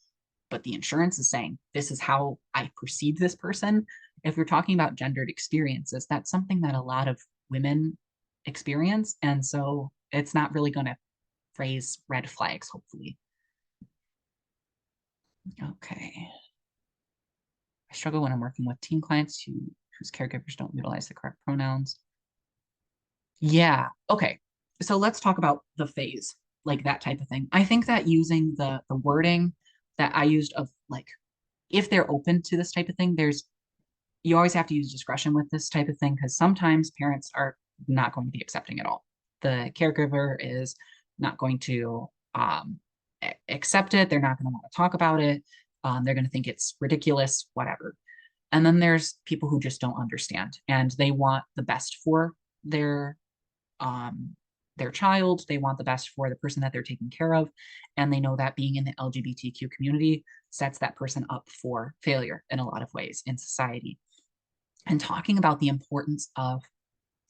but the insurance is saying this is how I perceive this person. If you're talking about gendered experiences, that's something that a lot of women experience. And so it's not really going to raise red flags, hopefully. Okay. I struggle when I'm working with teen clients whose caregivers don't utilize the correct pronouns. Yeah. Okay. So let's talk about the phase, like that type of thing. I think that using the wording that I used of like, if they're open to this type of thing, you always have to use discretion with this type of thing because sometimes parents are not going to be accepting at all. The caregiver is not going to accept it. They're not going to want to talk about it. They're going to think it's ridiculous, whatever. And then there's people who just don't understand and they want the best for their um, their child. They want the best for the person that they're taking care of. And they know that being in the LGBTQ community sets that person up for failure in a lot of ways in society. And talking about the importance of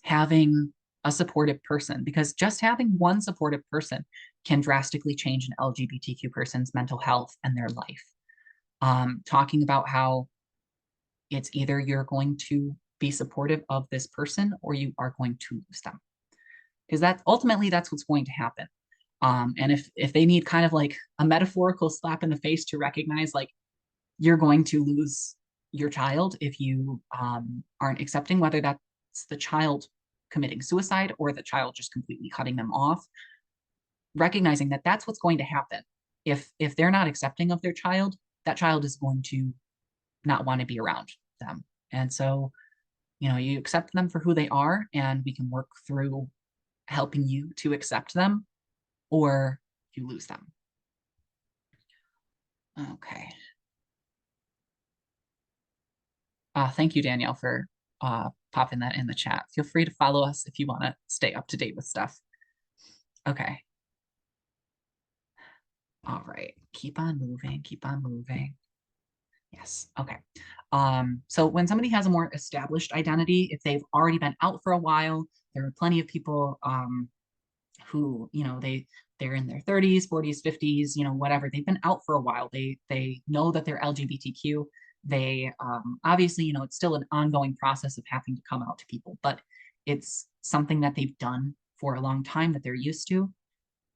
having a supportive person, because just having one supportive person can drastically change an LGBTQ person's mental health and their life. Talking about how it's either you're going to be supportive of this person or you are going to lose them. Because that's what's going to happen. And if they need kind of like a metaphorical slap in the face to recognize like you're going to lose your child if you aren't accepting, whether that's the child committing suicide or the child just completely cutting them off, recognizing that that's what's going to happen. If they're not accepting of their child, that child is going to not want to be around them. And so, you accept them for who they are, and we can work through helping you to accept them, or you lose them. Okay. Thank you, Danielle, for popping that in the chat. Feel free to follow us if you want to stay up to date with stuff. Okay. All right. Keep on moving. Keep on moving. Yes. Okay. So when somebody has a more established identity, if they've already been out for a while, there are plenty of people who, they're in their 30s, 40s, 50s, whatever. They've been out for a while. They know that they're LGBTQ. They obviously, it's still an ongoing process of having to come out to people, but it's something that they've done for a long time that they're used to.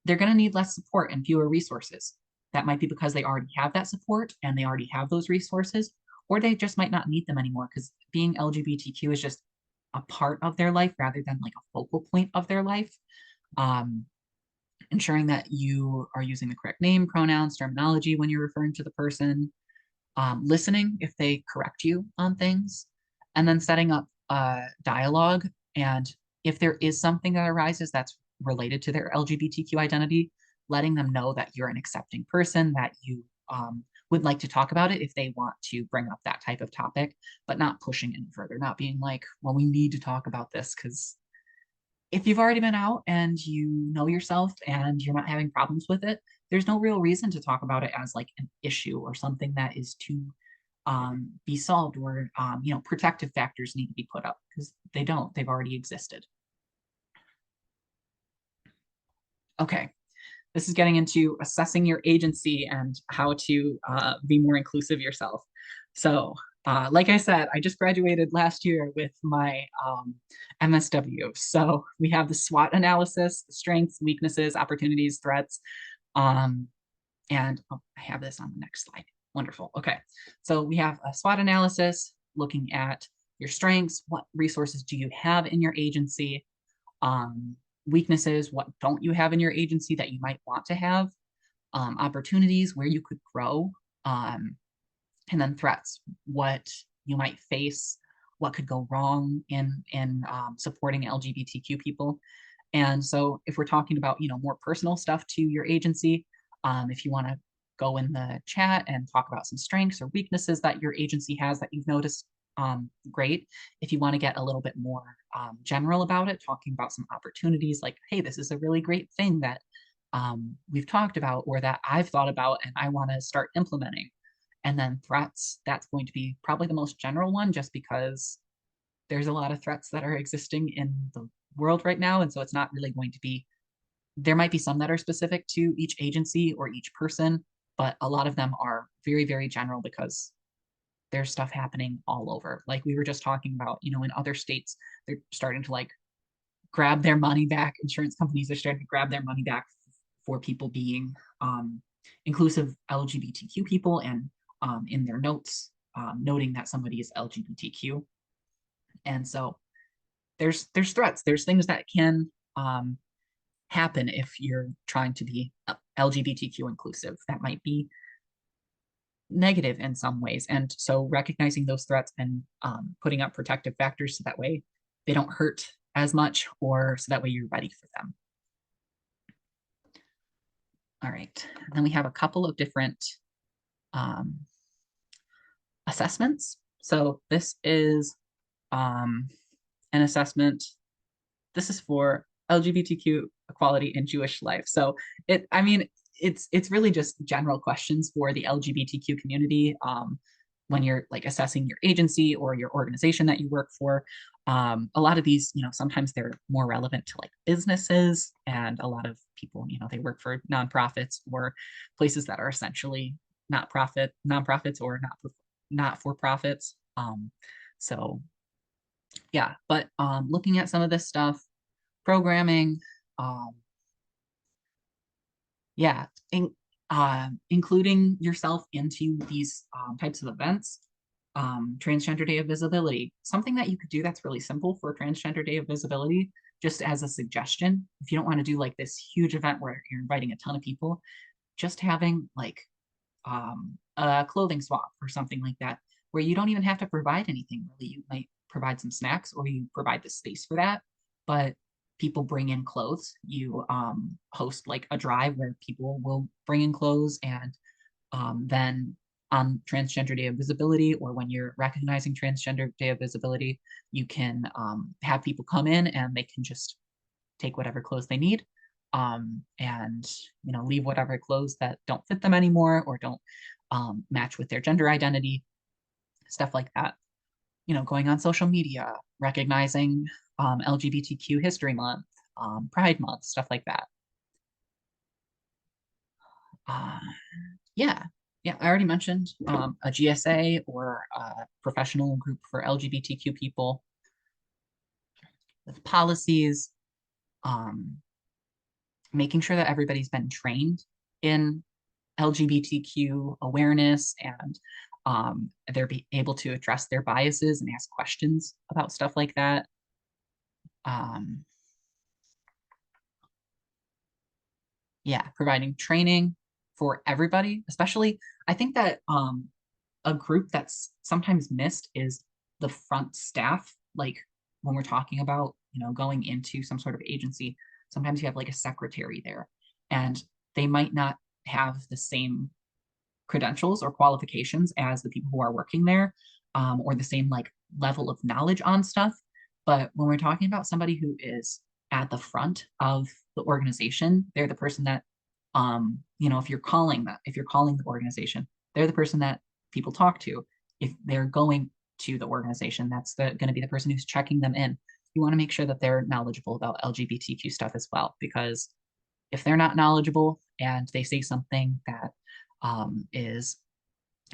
They're going to need less support and fewer resources. That might be because they already have that support and they already have those resources, or they just might not need them anymore because being LGBTQ is just a part of their life rather than like a focal point of their life. Ensuring that you are using the correct name, pronouns, terminology when you're referring to the person, listening if they correct you on things, and then setting up a dialogue. And if there is something that arises that's related to their LGBTQ identity, letting them know that you're an accepting person, that you would like to talk about it if they want to bring up that type of topic, but not pushing any further, not being like, well, we need to talk about this because if you've already been out and you know yourself and you're not having problems with it, there's no real reason to talk about it as like an issue or something that is to be solved, or protective factors need to be put up because they've already existed. Okay, this is getting into assessing your agency and how to be more inclusive yourself. So like I said, I just graduated last year with my MSW. So we have the SWOT analysis, the strengths, weaknesses, opportunities, threats. And I have this on the next slide. Wonderful. Okay. So we have a SWOT analysis looking at your strengths. What resources do you have in your agency? Weaknesses, what don't you have in your agency that you might want to have? Opportunities, where you could grow. And then threats, what you might face, what could go wrong in supporting LGBTQ people. And so if we're talking about, more personal stuff to your agency, if you want to go in the chat and talk about some strengths or weaknesses that your agency has that you've noticed, great. If you want to get a little bit more general about it, talking about some opportunities like, hey, this is a really great thing that we've talked about or that I've thought about and I want to start implementing. And then threats, that's going to be probably the most general one just because there's a lot of threats that are existing in the world right now. And so it's not really going to be, there might be some that are specific to each agency or each person, but a lot of them are very, very general because there's stuff happening all over. Like we were just talking about, in other states, they're starting to like grab their money back. Insurance companies are starting to grab their money back for people being inclusive LGBTQ people and in their notes noting that somebody is LGBTQ. And so there's threats, there's things that can happen if you're trying to be LGBTQ inclusive. That might be negative in some ways. And so recognizing those threats and putting up protective factors so that way they don't hurt as much or so that way you're ready for them. All right. And then we have a couple of different assessments. So this is an assessment. This is for LGBTQ equality in Jewish life. So it's really just general questions for the LGBTQ community when you're like assessing your agency or your organization that you work for. A lot of these, sometimes they're more relevant to like businesses, and a lot of people, they work for nonprofits or places that are essentially nonprofits or not for profits. So yeah, but looking at some of this stuff, programming, yeah, including yourself into these types of events. Transgender Day of Visibility, something that you could do that's really simple for Transgender Day of Visibility, just as a suggestion. If you don't want to do like this huge event where you're inviting a ton of people, just having like a clothing swap or something like that, where you don't even have to provide anything really. You might provide some snacks or you provide the space for that, but people bring in clothes. You host like a drive where people will bring in clothes, and then on Transgender Day of Visibility or when you're recognizing Transgender Day of Visibility, you can have people come in and they can just take whatever clothes they need and leave whatever clothes that don't fit them anymore or don't match with their gender identity, stuff like that. Going on social media, recognizing LGBTQ History Month, Pride Month, stuff like that. Yeah, I already mentioned a GSA or a professional group for LGBTQ people with policies, making sure that everybody's been trained in LGBTQ awareness and they're able to address their biases and ask questions about stuff like that. Yeah, providing training for everybody, especially I think that a group that's sometimes missed is the front staff. Like when we're talking about, going into some sort of agency, sometimes you have like a secretary there and they might not have the same credentials or qualifications as the people who are working there or the same like level of knowledge on stuff. But when we're talking about somebody who is at the front of the organization, they're the person that, if you're calling the organization, they're the person that people talk to. If they're going to the organization, that's going to be the person who's checking them in. You want to make sure that they're knowledgeable about LGBTQ stuff as well, because if they're not knowledgeable and they say something that is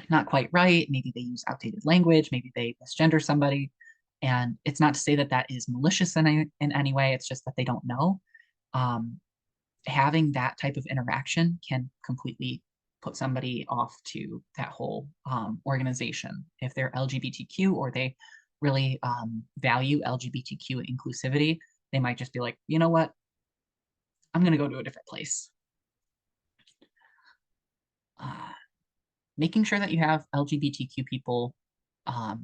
not quite right, maybe they use outdated language, maybe they misgender somebody, and it's not to say that that is malicious in any way, it's just that they don't know. Having that type of interaction can completely put somebody off to that whole organization. If they're LGBTQ or they really value LGBTQ inclusivity, they might just be like, you know what, I'm going to go to a different place. Making sure that you have LGBTQ people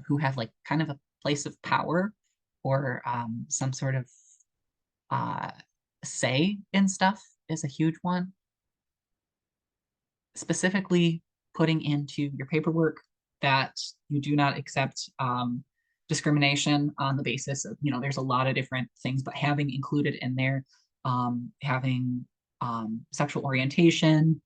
who have like kind of a place of power or some sort of say in stuff is a huge one. Specifically putting into your paperwork that you do not accept discrimination on the basis of, there's a lot of different things, but having included in there, having sexual orientation,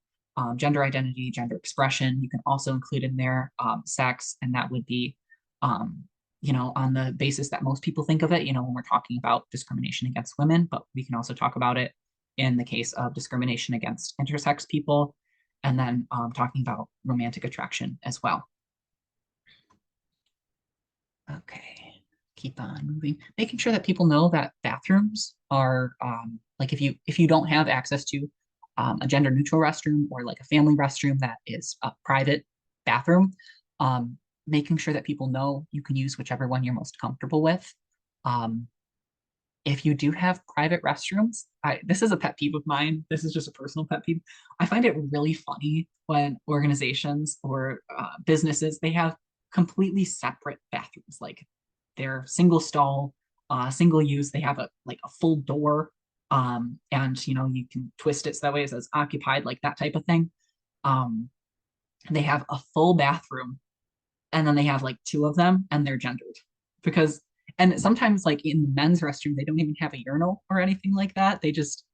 gender identity, gender expression. You can also include in there sex, and that would be, on the basis that most people think of it, when we're talking about discrimination against women, but we can also talk about it in the case of discrimination against intersex people, and then talking about romantic attraction as well. Okay, keep on moving. Making sure that people know that bathrooms are like if you don't have access to a gender neutral restroom or like a family restroom that is a private bathroom, making sure that people know you can use whichever one you're most comfortable with. If you do have private restrooms, this is a pet peeve of mine. This is just a personal pet peeve. I find it really funny when organizations or businesses, they have completely separate bathrooms. Like they're single stall, single use. They have a full door, and you can twist it so that way it says occupied, like that type of thing. They have a full bathroom, and then they have like two of them, and they're gendered because. And sometimes, like in the men's restroom, they don't even have a urinal or anything like that. They just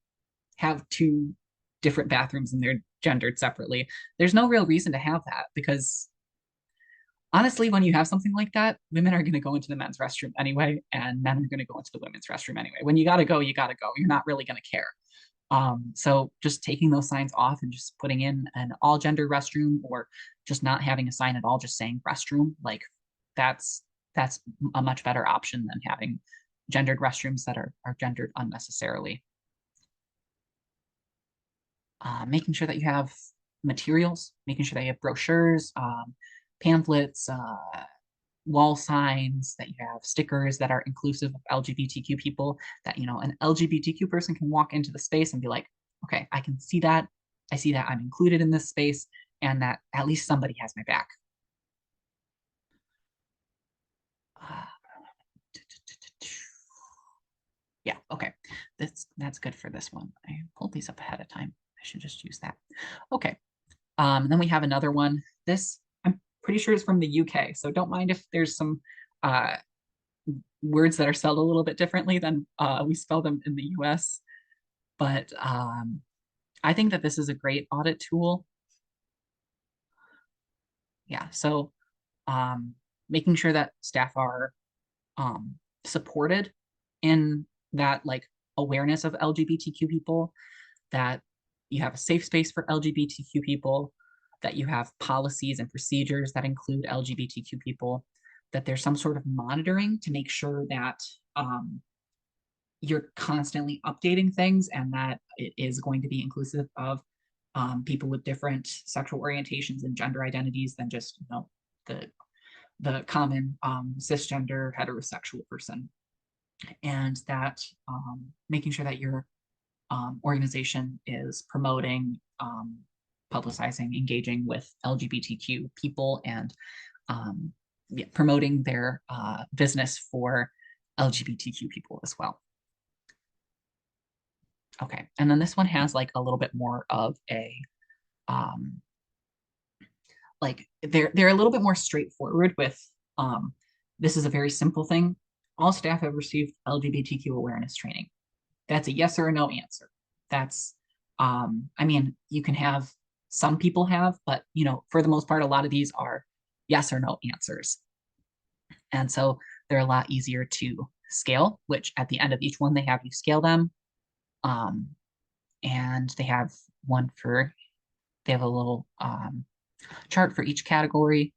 have two different bathrooms and they're gendered separately. There's no real reason to have that because honestly, when you have something like that, women are going to go into the men's restroom anyway, and men are going to go into the women's restroom anyway. When you got to go, you got to go. You're not really going to care. So just taking those signs off and just putting in an all gender restroom or just not having a sign at all, just saying restroom, like that's a much better option than having gendered restrooms that are gendered unnecessarily. Making sure that you have materials, making sure that you have brochures, pamphlets, wall signs, that you have stickers that are inclusive of LGBTQ people, that an LGBTQ person can walk into the space and be like, okay, I can see that. I see that I'm included in this space and that at least somebody has my back. Yeah, okay. That's good for this one. I pulled these up ahead of time. I should just use that. Okay. Then we have another one. This, I'm pretty sure is from the UK, so don't mind if there's some words that are spelled a little bit differently than we spell them in the US. But I think that this is a great audit tool. Yeah, so making sure that staff are supported in that like awareness of LGBTQ people, that you have a safe space for LGBTQ people, that you have policies and procedures that include LGBTQ people, that there's some sort of monitoring to make sure that you're constantly updating things and that it is going to be inclusive of people with different sexual orientations and gender identities than just the common cisgender heterosexual person, and that making sure that your organization is promoting, publicizing, engaging with LGBTQ people, and promoting their business for LGBTQ people as well. Okay, and then this one has like a little bit more of a like they're a little bit more straightforward with this is a very simple thing. All staff have received LGBTQ awareness training. That's a yes or a no answer. That's I mean, you can have some people have, but for the most part, a lot of these are yes or no answers. And so they're a lot easier to scale, which at the end of each one, they have you scale them. And they have they have a little chart for each category.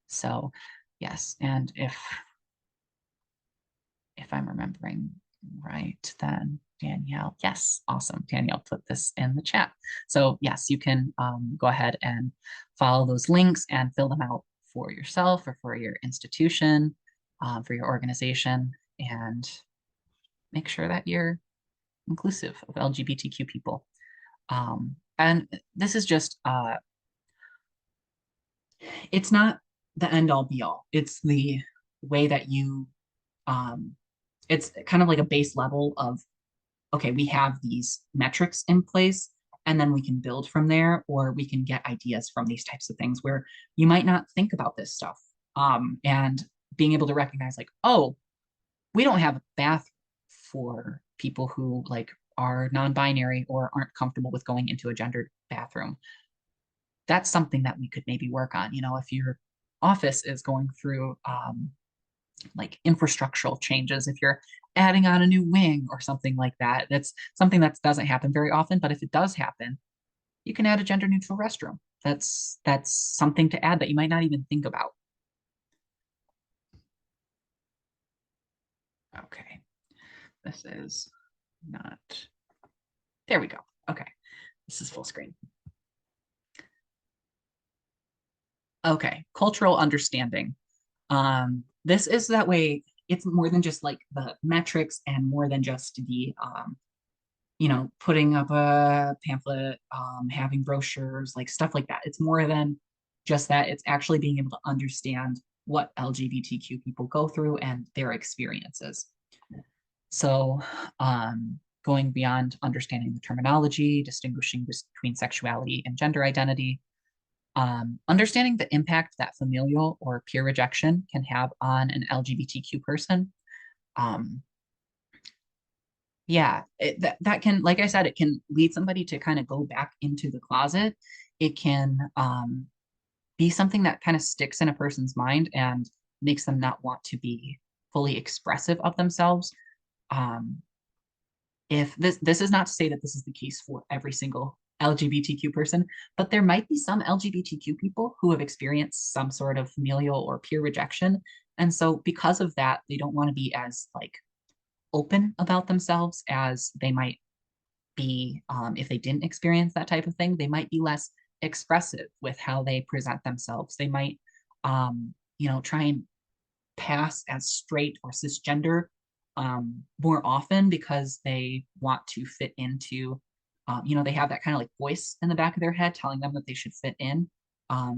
So yes, and if I'm remembering right, then Danielle, yes, awesome. Danielle put this in the chat. So yes, you can go ahead and follow those links and fill them out for yourself or for your institution, for your organization, and make sure that you're inclusive of LGBTQ people. And this is just, it's not the end all be all. It's the way that you, it's kind of like a base level of, okay, we have these metrics in place and then we can build from there, or we can get ideas from these types of things where you might not think about this stuff. And being able to recognize like, oh, we don't have a bathroom for people who like are non-binary or aren't comfortable with going into a gendered bathroom. That's something that we could maybe work on. You know, if your office is going through like infrastructural changes, if you're adding on a new wing or something like that, that's something that doesn't happen very often. But if it does happen, you can add a gender neutral restroom. That's something to add that you might not even think about. Okay, this is not, there we go. Okay, this is full screen. Okay, cultural understanding. This is that way, it's more than just like the metrics and more than just the you know, putting up a pamphlet, having brochures, like stuff like that. It's more than just that. It's actually being able to understand what LGBTQ people go through and their experiences. So, going beyond understanding the terminology, distinguishing between sexuality and gender identity, understanding the impact that familial or peer rejection can have on an LGBTQ person. Um, yeah, that can, like I said, it can lead somebody to kind of go back into the closet. It can be something that kind of sticks in a person's mind and makes them not want to be fully expressive of themselves. Um, if this is not to say that this is the case for every single LGBTQ person, but there might be some LGBTQ people who have experienced some sort of familial or peer rejection. And so because of that, they don't want to be as like open about themselves as they might be if they didn't experience that type of thing. They might be less expressive with how they present themselves. They might, you know, try and pass as straight or cisgender more often because they want to fit into, you know, they have that kind of like voice in the back of their head telling them that they should fit in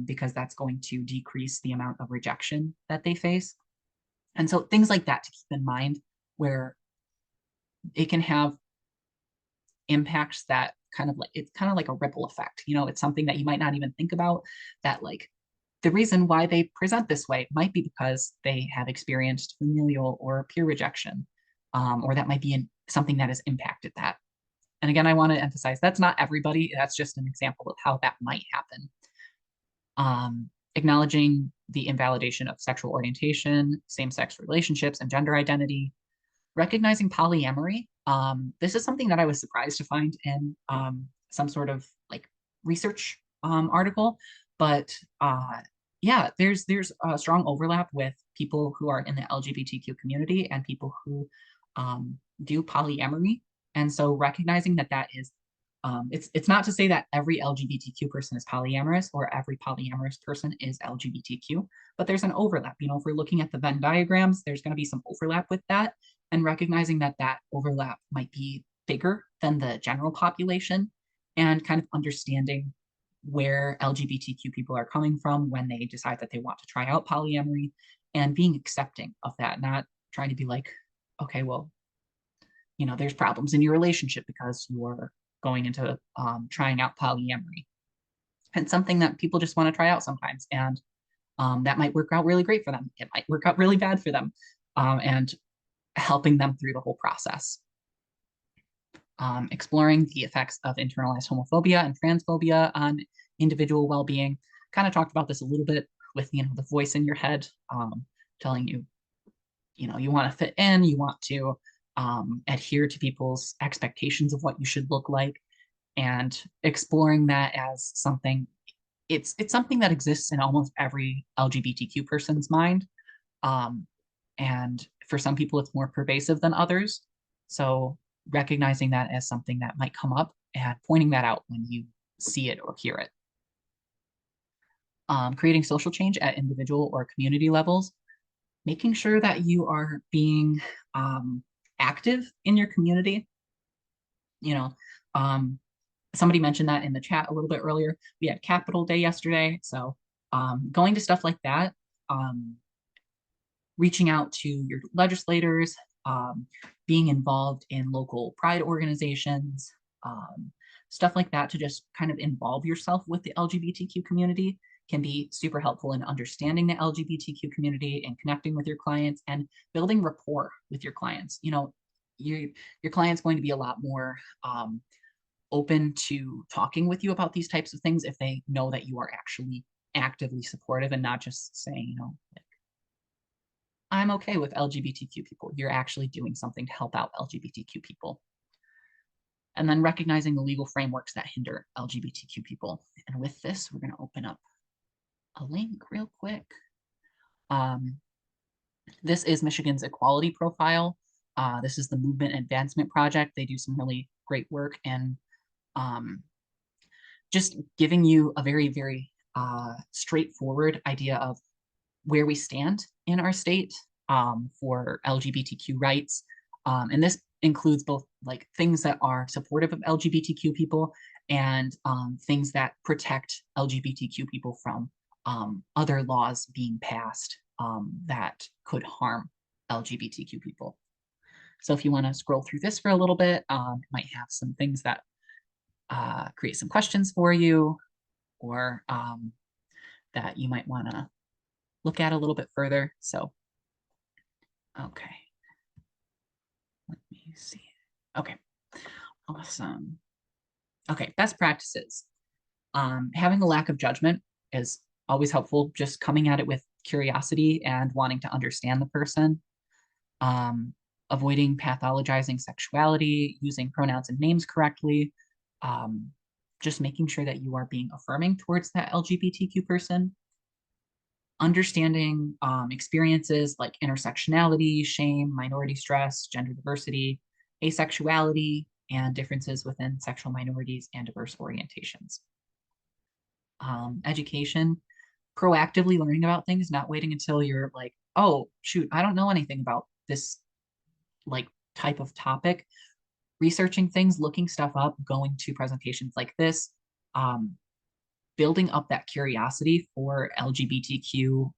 because that's going to decrease the amount of rejection that they face. And so things like that to keep in mind where it can have impacts that kind of like, it's kind of like a ripple effect. You know, it's something that you might not even think about, that like the reason why they present this way might be because they have experienced familial or peer rejection, or that might be something that has impacted that. And again, I want to emphasize that's not everybody. That's just an example of how that might happen. Acknowledging the invalidation of sexual orientation, same-sex relationships, and gender identity. Recognizing polyamory. This is something that I was surprised to find in some sort of like research article, but yeah, there's a strong overlap with people who are in the LGBTQ community and people who do polyamory. And so recognizing that that is, it's not to say that every LGBTQ person is polyamorous or every polyamorous person is LGBTQ, but there's an overlap. You know, if we're looking at the Venn diagrams, there's going to be some overlap with that, and recognizing that that overlap might be bigger than the general population, and kind of understanding where LGBTQ people are coming from when they decide that they want to try out polyamory, and being accepting of that, not trying to be like, okay, well, you know, there's problems in your relationship because you're going into trying out polyamory. And something that people just want to try out sometimes. And that might work out really great for them. It might work out really bad for them. And helping them through the whole process. Exploring the effects of internalized homophobia and transphobia on individual well-being. Kind of talked about this a little bit with, you know, the voice in your head telling you, you know, you want to fit in, you want to adhere to people's expectations of what you should look like, and exploring that as something, it's something that exists in almost every LGBTQ person's mind. And for some people, it's more pervasive than others. So recognizing that as something that might come up and pointing that out when you see it or hear it. Creating social change at individual or community levels, making sure that you are being active in your community. You know, somebody mentioned that in the chat a little bit earlier. We had Capitol Day yesterday. So going to stuff like that, reaching out to your legislators, being involved in local pride organizations, stuff like that, to just kind of involve yourself with the LGBTQ community can be super helpful in understanding the LGBTQ community and connecting with your clients and building rapport with your clients. You know, your client's going to be a lot more open to talking with you about these types of things if they know that you are actually actively supportive and not just saying, like, I'm okay with LGBTQ people. You're actually doing something to help out LGBTQ people. And then recognizing the legal frameworks that hinder LGBTQ people. And with this, we're going to open up a link real quick. This is Michigan's equality profile. This is the Movement Advancement Project. They do some really great work and just giving you a very, very straightforward idea of where we stand in our state for LGBTQ rights. And this includes both like things that are supportive of LGBTQ people and things that protect LGBTQ people from other laws being passed that could harm LGBTQ people. So if you want to scroll through this for a little bit, it might have some things that create some questions for you, or that you might want to look at a little bit further. So, okay. Let me see. Okay, awesome. Okay, best practices. Having a lack of judgment is always helpful, just coming at it with curiosity and wanting to understand the person. Avoiding pathologizing sexuality, using pronouns and names correctly, just making sure that you are being affirming towards that LGBTQ person. Understanding experiences like intersectionality, shame, minority stress, gender diversity, asexuality, and differences within sexual minorities and diverse orientations. Education, proactively learning about things, not waiting until you're like, oh, shoot, I don't know anything about this like type of topic. Researching things, looking stuff up, going to presentations like this, building up that curiosity for LGBTQ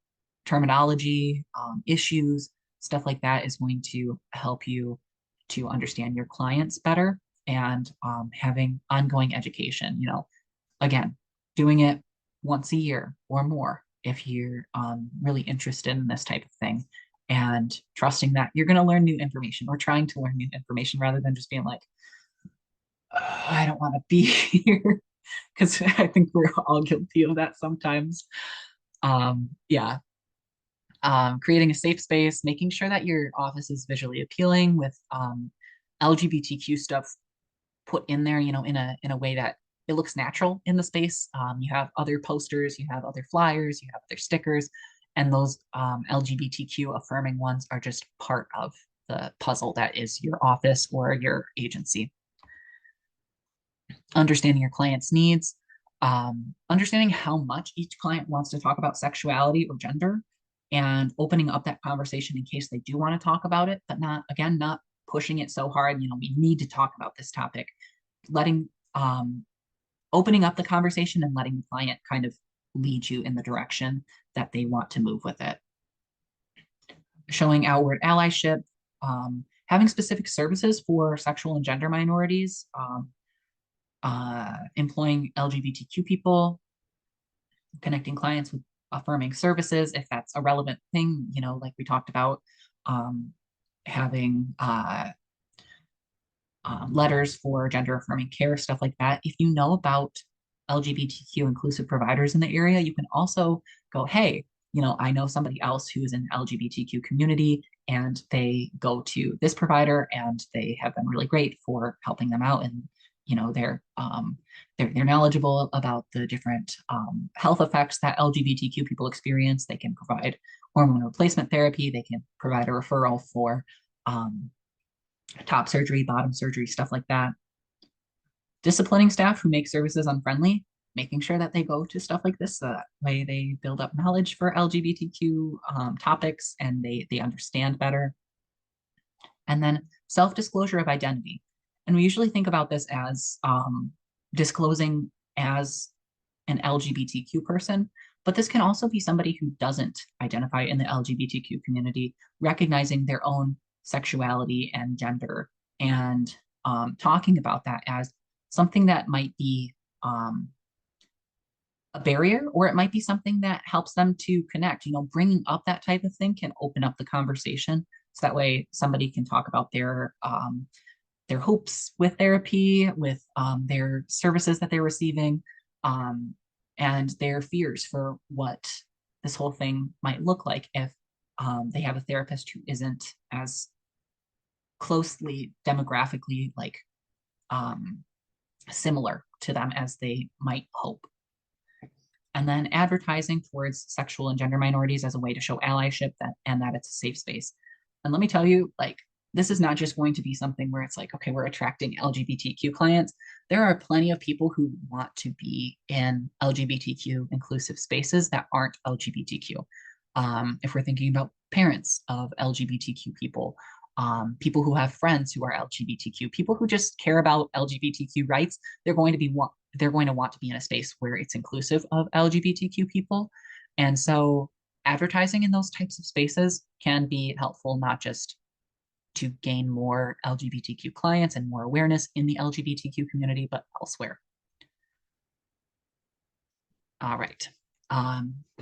terminology, issues, stuff like that is going to help you to understand your clients better, and having ongoing education, again, doing it once a year or more if you're really interested in this type of thing, and trusting that you're going to learn new information, or trying to learn new information rather than just being like, I don't want to be here, because I think we're all guilty of that sometimes. Yeah. Creating a safe space, making sure that your office is visually appealing with LGBTQ stuff put in there, in a way that it looks natural in the space. You have other posters, you have other flyers, you have other stickers, and those LGBTQ affirming ones are just part of the puzzle that is your office or your agency. Understanding your client's needs, understanding how much each client wants to talk about sexuality or gender, and opening up that conversation in case they do want to talk about it, but not pushing it so hard, we need to talk about this topic. Letting, opening up the conversation and letting the client kind of lead you in the direction that they want to move with it. Showing outward allyship, having specific services for sexual and gender minorities, employing LGBTQ people, connecting clients with affirming services if that's a relevant thing, like we talked about, having letters for gender affirming care, stuff like that. If you know about LGBTQ inclusive providers in the area, you can also go, hey, I know somebody else who's in the LGBTQ community and they go to this provider and they have been really great for helping them out, and they're knowledgeable about the different health effects that LGBTQ people experience. They can provide hormone replacement therapy. They can provide a referral for top surgery, bottom surgery, stuff like that. Disciplining staff who make services unfriendly, making sure that they go to stuff like this, so that way they build up knowledge for LGBTQ topics and they understand better. And then self-disclosure of identity. And we usually think about this as disclosing as an LGBTQ person, but this can also be somebody who doesn't identify in the LGBTQ community, recognizing their own sexuality and gender, and talking about that as something that might be a barrier, or it might be something that helps them to connect. Bringing up that type of thing can open up the conversation So that way somebody can talk about their hopes with therapy, with their services that they're receiving, um, and their fears for what this whole thing might look like if they have a therapist who isn't as closely demographically like um, similar to them as they might hope. And then advertising towards sexual and gender minorities as a way to show allyship and that it's a safe space. And let me tell you, like, this is not just going to be something where it's like, okay, we're attracting LGBTQ clients. There are plenty of people who want to be in LGBTQ inclusive spaces that aren't LGBTQ. If we're thinking about parents of LGBTQ people, people who have friends who are LGBTQ, people who just care about LGBTQ rights, they're going to want to be in a space where it's inclusive of LGBTQ people. And so advertising in those types of spaces can be helpful, not just to gain more LGBTQ clients and more awareness in the LGBTQ community, but elsewhere. All right.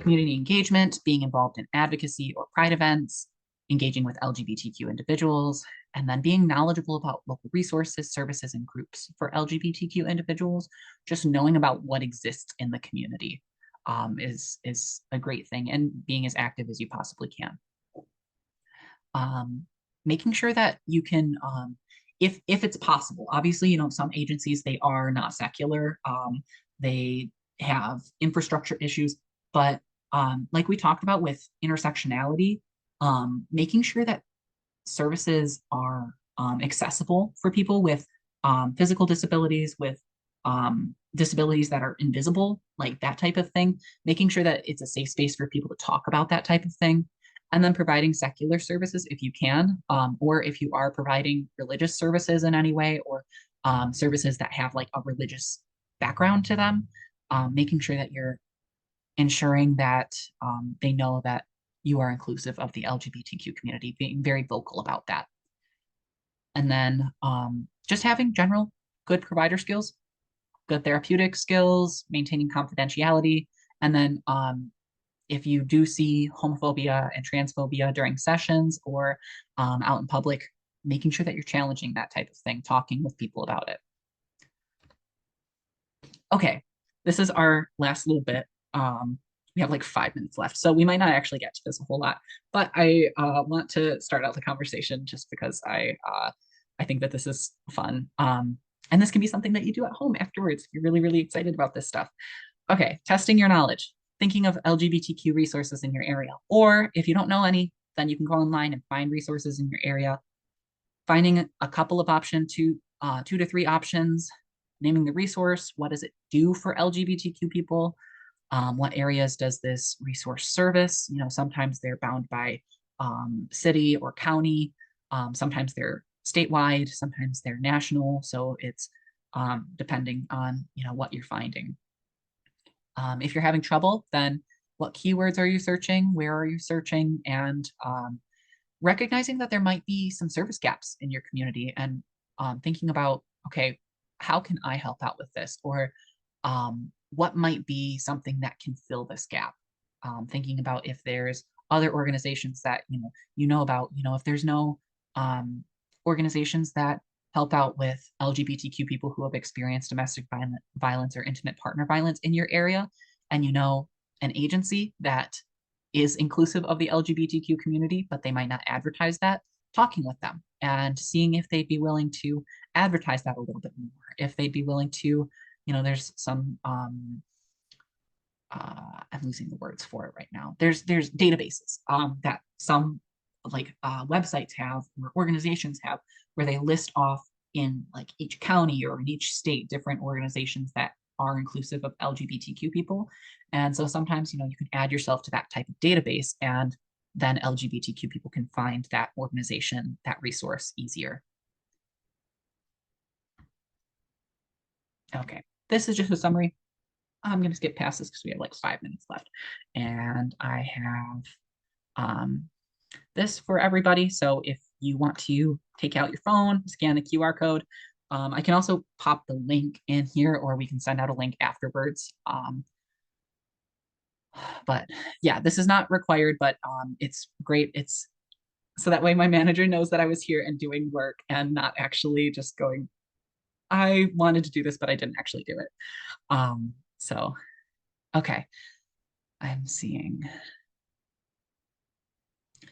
Community engagement, being involved in advocacy or pride events, engaging with LGBTQ individuals, and then being knowledgeable about local resources, services, and groups for LGBTQ individuals. Just knowing about what exists in the community is a great thing, and being as active as you possibly can. Making sure that you can, if it's possible, obviously, you know, some agencies, they are not secular. They have infrastructure issues, but like we talked about with intersectionality, making sure that services are accessible for people with physical disabilities, with disabilities that are invisible, like that type of thing, making sure that it's a safe space for people to talk about that type of thing. And then providing secular services if you can, or if you are providing religious services in any way, or services that have like a religious background to them, making sure that you're ensuring that they know that you are inclusive of the LGBTQ community, being very vocal about that. And then just having general good provider skills, good therapeutic skills, maintaining confidentiality. And then if you do see homophobia and transphobia during sessions or out in public, making sure that you're challenging that type of thing, talking with people about it. Okay, this is our last little bit. We have like 5 minutes left, so we might not actually get to this a whole lot, but I want to start out the conversation just because I think that this is fun. And this can be something that you do at home afterwards if you're really, really excited about this stuff. Okay, testing your knowledge, thinking of LGBTQ resources in your area, or if you don't know any, then you can go online and find resources in your area, finding a couple of options, two to three options, naming the resource, what does it do for LGBTQ people, what areas does this resource service? You know, sometimes they're bound by city or county, sometimes they're statewide, sometimes they're national, so it's depending on, you know, what you're finding. If you're having trouble, then what keywords are you searching? Where are you searching? And recognizing that there might be some service gaps in your community and thinking about, okay, how can I help out with this? Or what might be something that can fill this gap? Thinking about if there's other organizations that, you know about, if there's no organizations that help out with LGBTQ people who have experienced domestic violence or intimate partner violence in your area, and you know an agency that is inclusive of the LGBTQ community, but they might not advertise that, talking with them and seeing if they'd be willing to advertise that a little bit more, if they'd be willing to, there's some, I'm losing the words for it right now. There's databases that some websites have or organizations have where they list off in like each county or in each state different organizations that are inclusive of LGBTQ people. And so sometimes, you can add yourself to that type of database and then LGBTQ people can find that organization, that resource easier. Okay, this is just a summary. I'm going to skip past this because we have like 5 minutes left. And I have this for everybody. So if you want to take out your phone, scan the QR code, I can also pop the link in here or we can send out a link afterwards. But yeah, this is not required, but it's great. It's So that way my manager knows that I was here and doing work and not actually just going, I wanted to do this, but I didn't actually do it. So, okay. I'm seeing.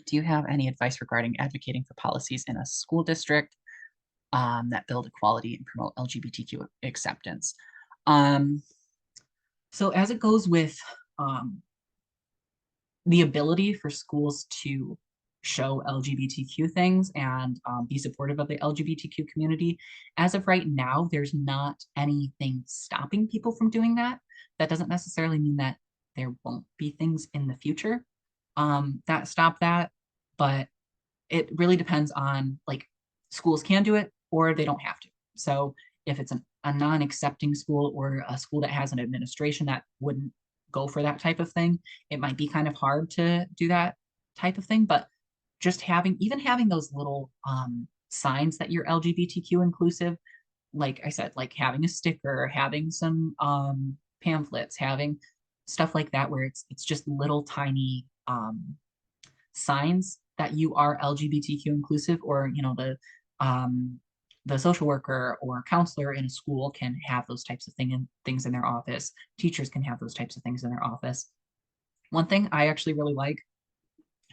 Do you have any advice regarding advocating for policies in a school district that build equality and promote LGBTQ acceptance? Um, so as it goes with um, the ability for schools to show LGBTQ things and be supportive of the LGBTQ community. As of right now, there's not anything stopping people from doing that. That doesn't necessarily mean that there won't be things in the future that stop that, but it really depends on like schools can do it or they don't have to. So if it's a non-accepting school or a school that has an administration that wouldn't go for that type of thing, it might be kind of hard to do that type of thing. But just even having those little signs that you're LGBTQ inclusive, like I said, like having a sticker, having some pamphlets, having stuff like that, where it's just little tiny signs that you are LGBTQ inclusive, or the social worker or counselor in a school can have those types of things in their office. Teachers can have those types of things in their office. One thing I actually really like,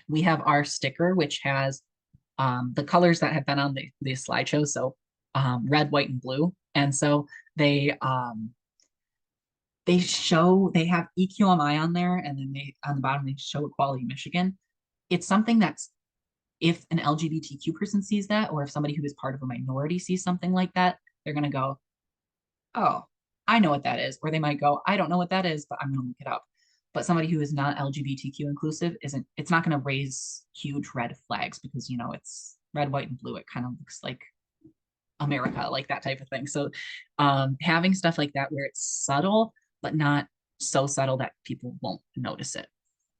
we have our sticker, which has the colors that have been on the slideshow. So red, white, and blue. And so they have EQMI on there, and then they on the bottom they show Equality Michigan. It's something that's, if an LGBTQ person sees that, or if somebody who is part of a minority sees something like that, they're going to go, oh, I know what that is. Or they might go, I don't know what that is, but I'm going to look it up. But somebody who is not LGBTQ inclusive it's not going to raise huge red flags because, it's red, white, and blue. It kind of looks like America, like that type of thing. So having stuff like that where it's subtle, but not so subtle that people won't notice it.